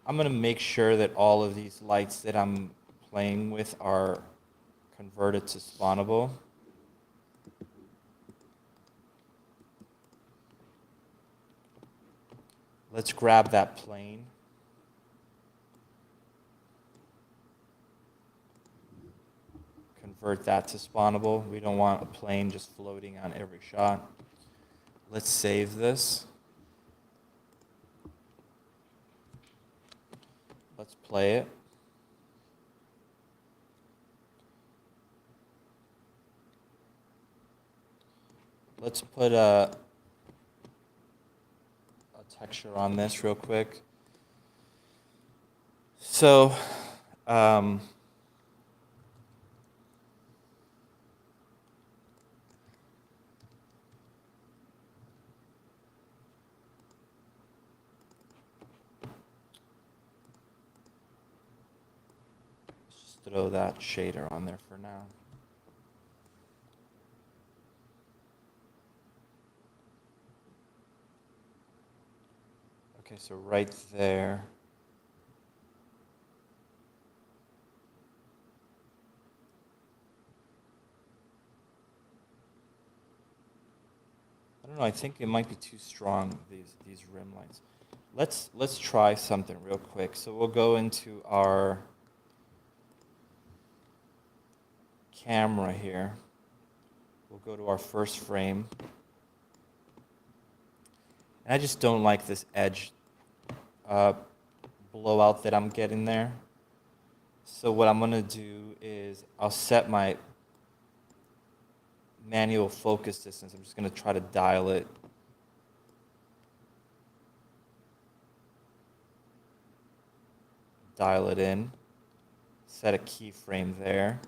going to make sure that all of these lights that I'm playing with are converted to spawnable. Let's grab that plane. Convert that to spawnable. We don't want a plane just floating on every shot. Let's save this. Let's play it. Let's put a texture on this real quick. so um, just throw that shader on there for now. Okay, so right there. I don't know, I think it might be too strong, these rim lights. Let's try something real quick. So we'll go into our camera here. We'll go to our first frame. And I just don't like this edge blowout that I'm getting there. So what I'm gonna do is I'll set my manual focus distance. I'm just gonna try to dial it. Dial it in. Set a keyframe there.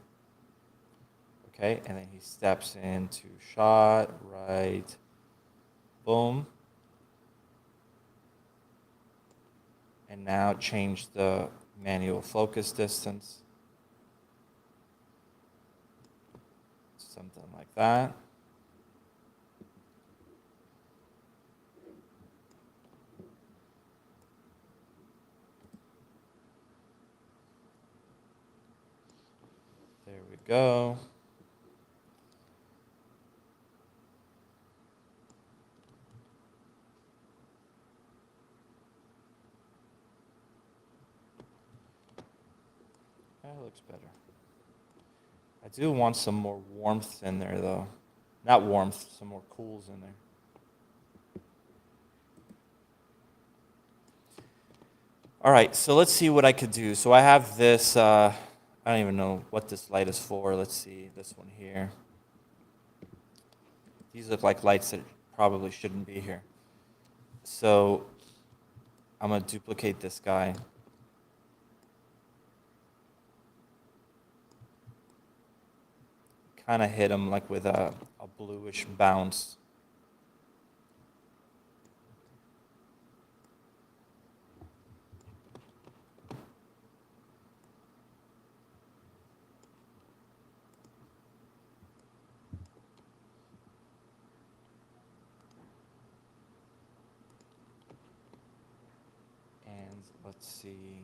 Okay, and then he steps into shot, right, boom. And now change the manual focus distance. Something like that. There we go. That looks better. I do want some more warmth in there, though. Not warmth, some more cools in there. All right, so let's see what I could do. So I have this, I don't even know what this light is for. Let's see, this one here. These look like lights that probably shouldn't be here. So I'm going to duplicate this guy. Kind of hit him like with a bluish bounce. And let's see.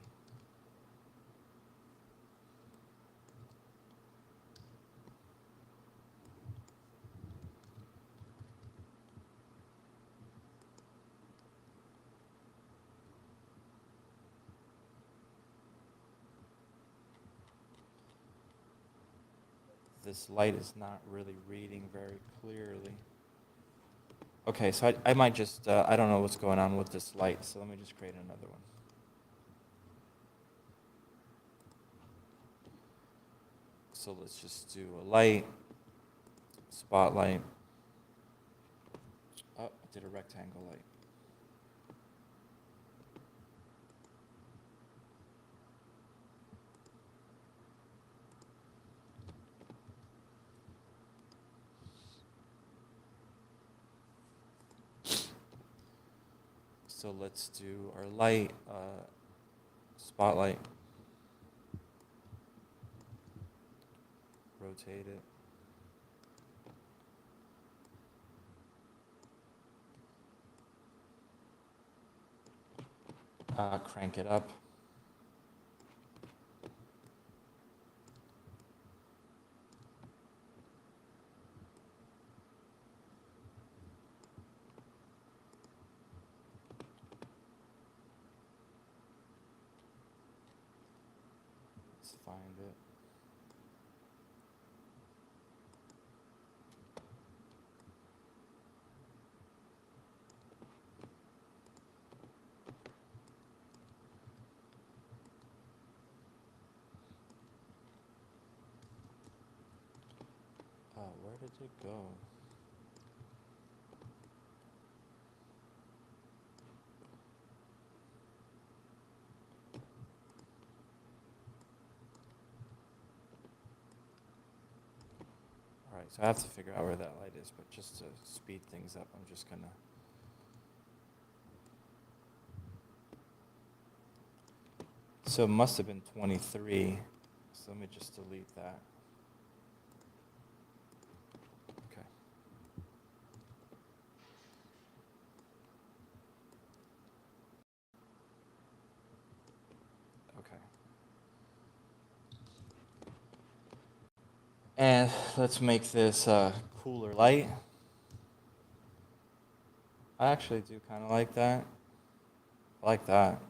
This light is not really reading very clearly. Okay, so I might just, I don't know what's going on with this light, so let me just create another one. So let's just do a light, spotlight. Oh, I did a rectangle light. So let's do our light, spotlight. Rotate it. Crank it up. Let's find it. Oh, where did it go? Right, so I have to figure out where that light is, but just to speed things up, I'm just gonna. So it must have been 23. So let me just delete that. Okay. Okay. And let's make this cooler light. I actually do kind of like that. I like that.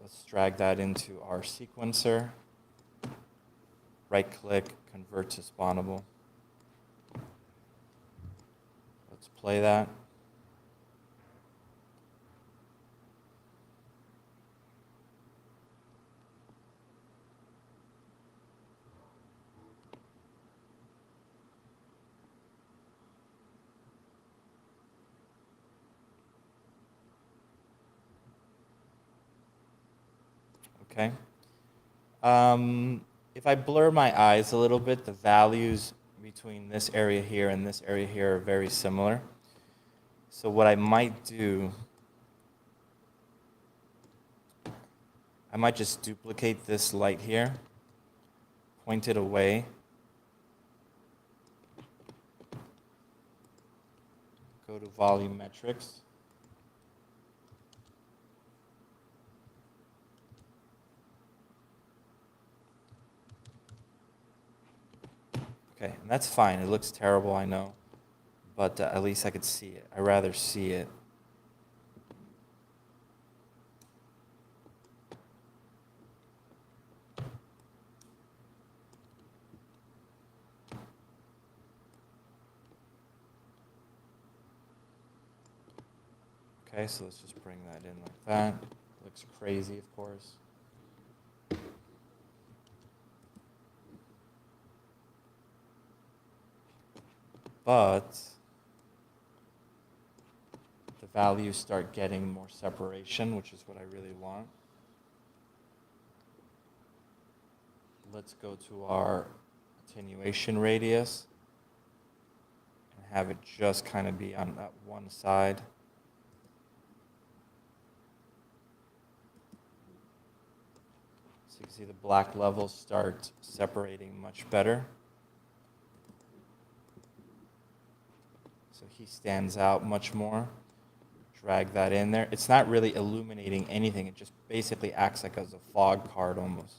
Let's drag that into our sequencer. Right click, convert to spawnable. Let's play that. Okay. If I blur my eyes a little bit, the values between this area here and this area here are very similar. So what I might do, I might just duplicate this light here, point it away, go to volumetrics. Okay, and that's fine. It looks terrible, I know, but at least I could see it. I'd rather see it. Okay, so let's just bring that in like that. Looks crazy, of course. But the values start getting more separation, which is what I really want. Let's go to our attenuation radius and have it just kind of be on that one side. So you can see the black levels start separating much better. So he stands out much more. Drag that in there. It's not really illuminating anything. It just basically acts like as a fog card almost.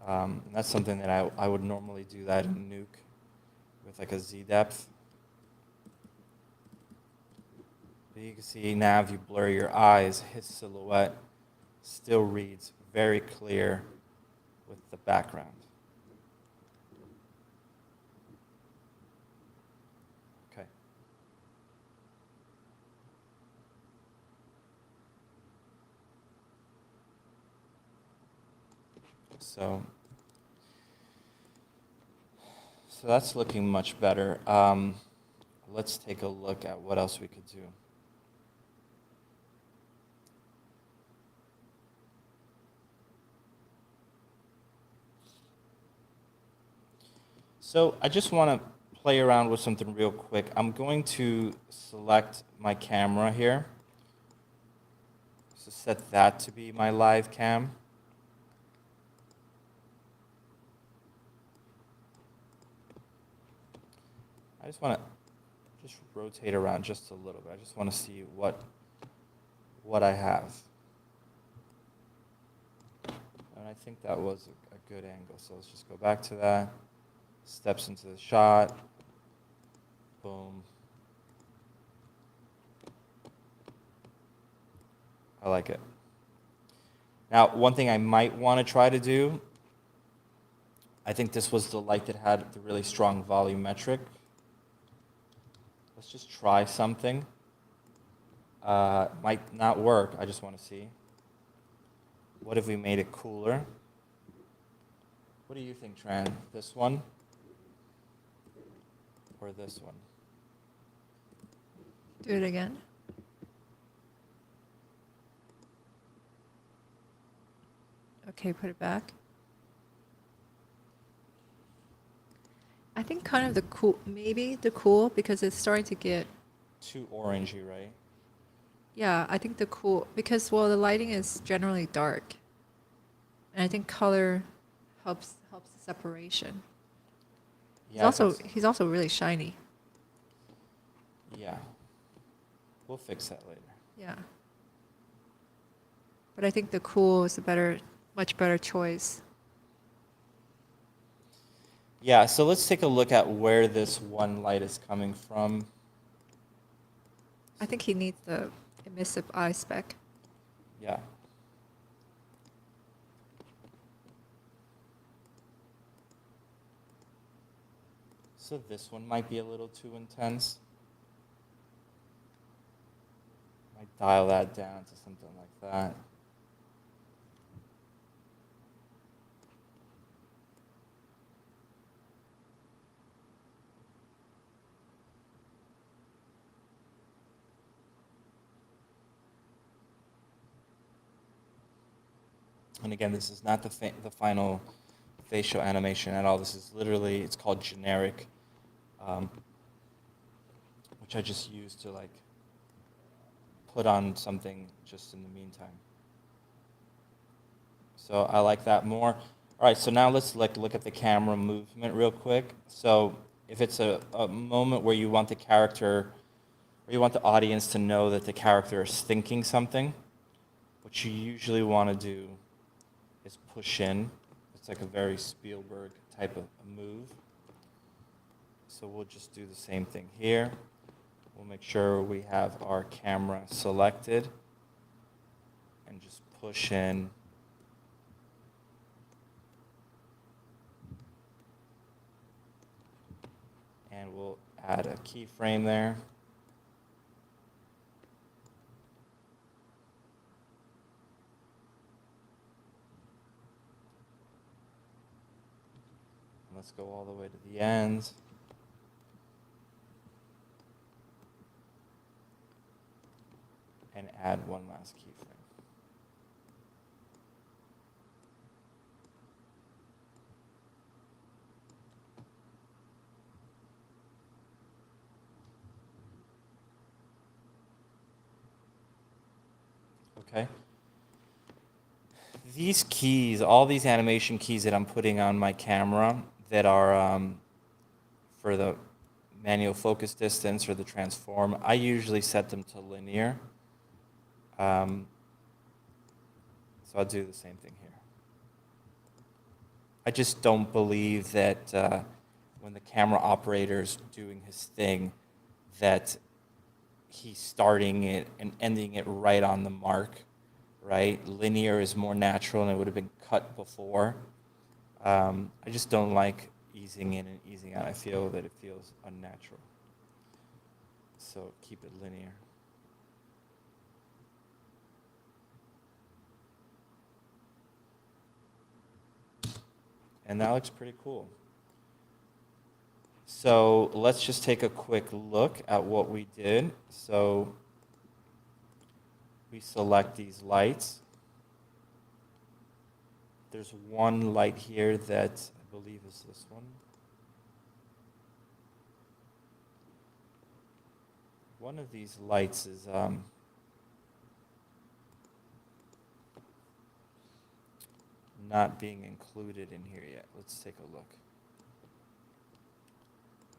And that's something that I would normally do that in Nuke with like a Z depth. But you can see now if you blur your eyes, his silhouette still reads very clear with the background. Okay. So that's looking much better. Let's take a look at what else we could do. So I just want to play around with something real quick. I'm going to select my camera here. So set that to be my live cam. I just want to just rotate around just a little bit. I just want to see what I have. And I think that was a good angle. So let's just go back to that. Steps into the shot. Boom. I like it. Now, one thing I might want to try to do, I think this was the light that had the really strong volumetric. Let's just try something. Might not work. I just want to see. What if we made it cooler? What do you think, Tran? This one? Or this one? Do it again. Okay, put it back. think kind of the cool, maybe the cool, because it's starting to get, Too orangey, right? yeah, I think the cool, because, well, the lighting is generally dark. And I think color helps the separation. Yeah, I think so. He's also really shiny. Yeah. We'll fix that later. Yeah. But I think the cool is much better choice. Yeah, so let's take a look at where this one light is coming from. I think he needs the emissive eye spec. Yeah. So this one might be a little too intense. Might dial that down to something like that. And again, this is not the final facial animation at all. This is literally, it's called generic, which I just use to like put on something just in the meantime. So I like that more. All right, so now let's look at the camera movement real quick. So if it's a moment where you want the character, or you want the audience to know that the character is thinking something, what you usually want to do is push in. It's like a very Spielberg type of move. So we'll just do the same thing here. We'll make sure we have our camera selected and just push in. And we'll add a keyframe there. Let's go all the way to the end. And add one last keyframe. Okay. These keys, all these animation keys that I'm putting on my camera that are for the manual focus distance or the transform, I usually set them to linear. So I'll do the same thing here. I just don't believe that when the camera operator's doing his thing, that he's starting it and ending it right on the mark, right? Linear is more natural and it would have been cut before. I just don't like easing in and easing out. I feel that it feels unnatural. So keep it linear. And that looks pretty cool. So let's just take a quick look at what we did. So we select these lights. There's one light here that I believe is this one. One of these lights is not being included in here yet. Let's take a look.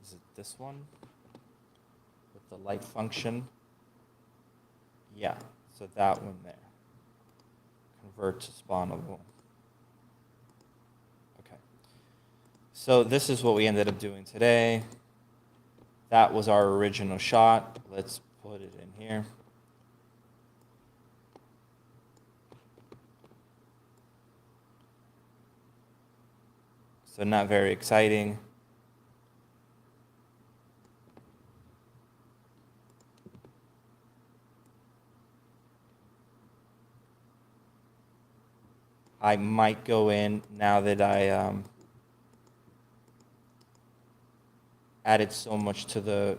Is it this one with the light function? Yeah, so that one there. Convert to spawnable. Okay. So this is what we ended up doing today. That was our original shot. Let's put it in here. So not very exciting. I might go in now that I added so much to the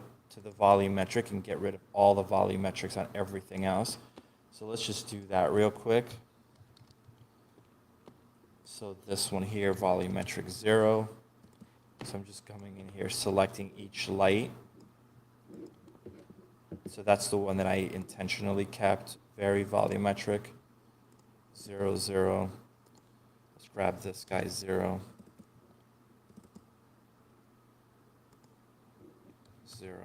volumetric and get rid of all the volumetrics on everything else. So let's just do that real quick. So this one here, volumetric 0. So I'm just coming in here, selecting each light. So that's the one that I intentionally kept very volumetric. 0, 0. Let's grab this guy, 0. 0.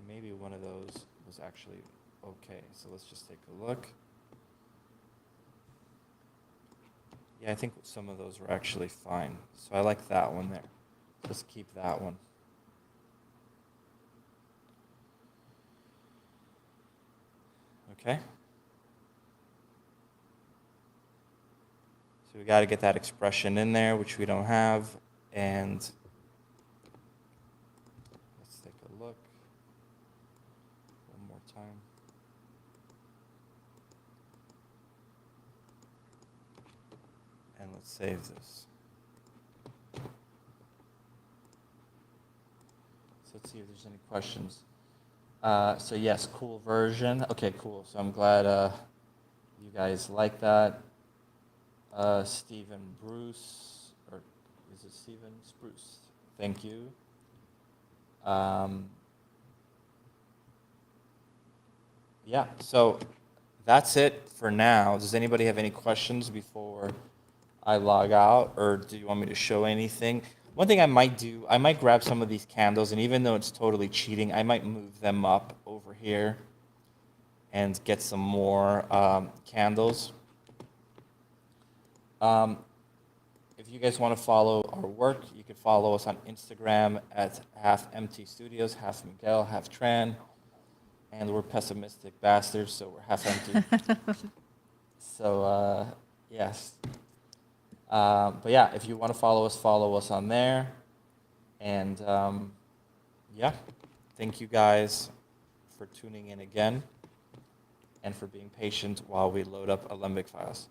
Maybe one of those was actually okay. So let's just take a look. Yeah, I think some of those were actually fine. So I like that one there. Let's keep that one. Okay. So we got to get that expression in there, which we don't have. And let's take a look one more time. And let's save this. So let's see if there's any questions. So yes, cool version. Okay, cool. So I'm glad you guys like that. Stephen Bruce, or is it Stephen Spruce? Thank you. Yeah, so that's it for now. Does anybody have any questions before I log out, or do you want me to show anything? One thing I might do, I might grab some of these candles, and even though it's totally cheating, I might move them up over here and get some more candles. If you guys want to follow our work, you can follow us on Instagram at half-empty studios, half Miguel, half Tran. And we're pessimistic bastards, so we're half empty. So, yes. But yeah, if you want to follow us on there. And yeah, thank you guys for tuning in again and for being patient while we load up Alembic files.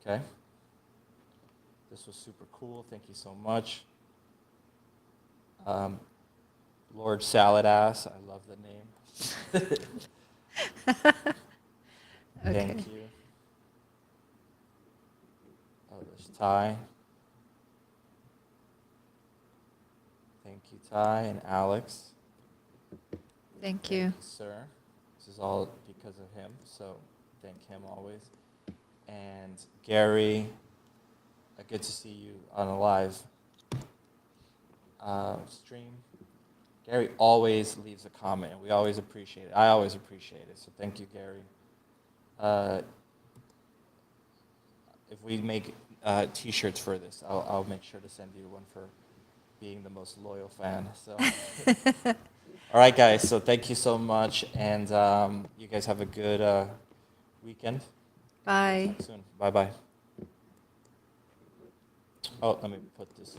Okay? This was super cool. Thank you so much. Lord Salad Ass, I love the name. Thank Okay. you. Oh, there's Ty. Thank you, Ty and Alex. Thank you. Sir. This is all because of him, so thank him always. And Gary, good to see you on a live stream. Gary always leaves a comment, and we always appreciate it. I always appreciate it, so thank you, Gary. If we make T-shirts for this, I'll make sure to send you one for being the most loyal fan. So, all right, guys. So thank you so much, and you guys have a good weekend. Bye. Talk soon. Bye bye. Oh, let me put this.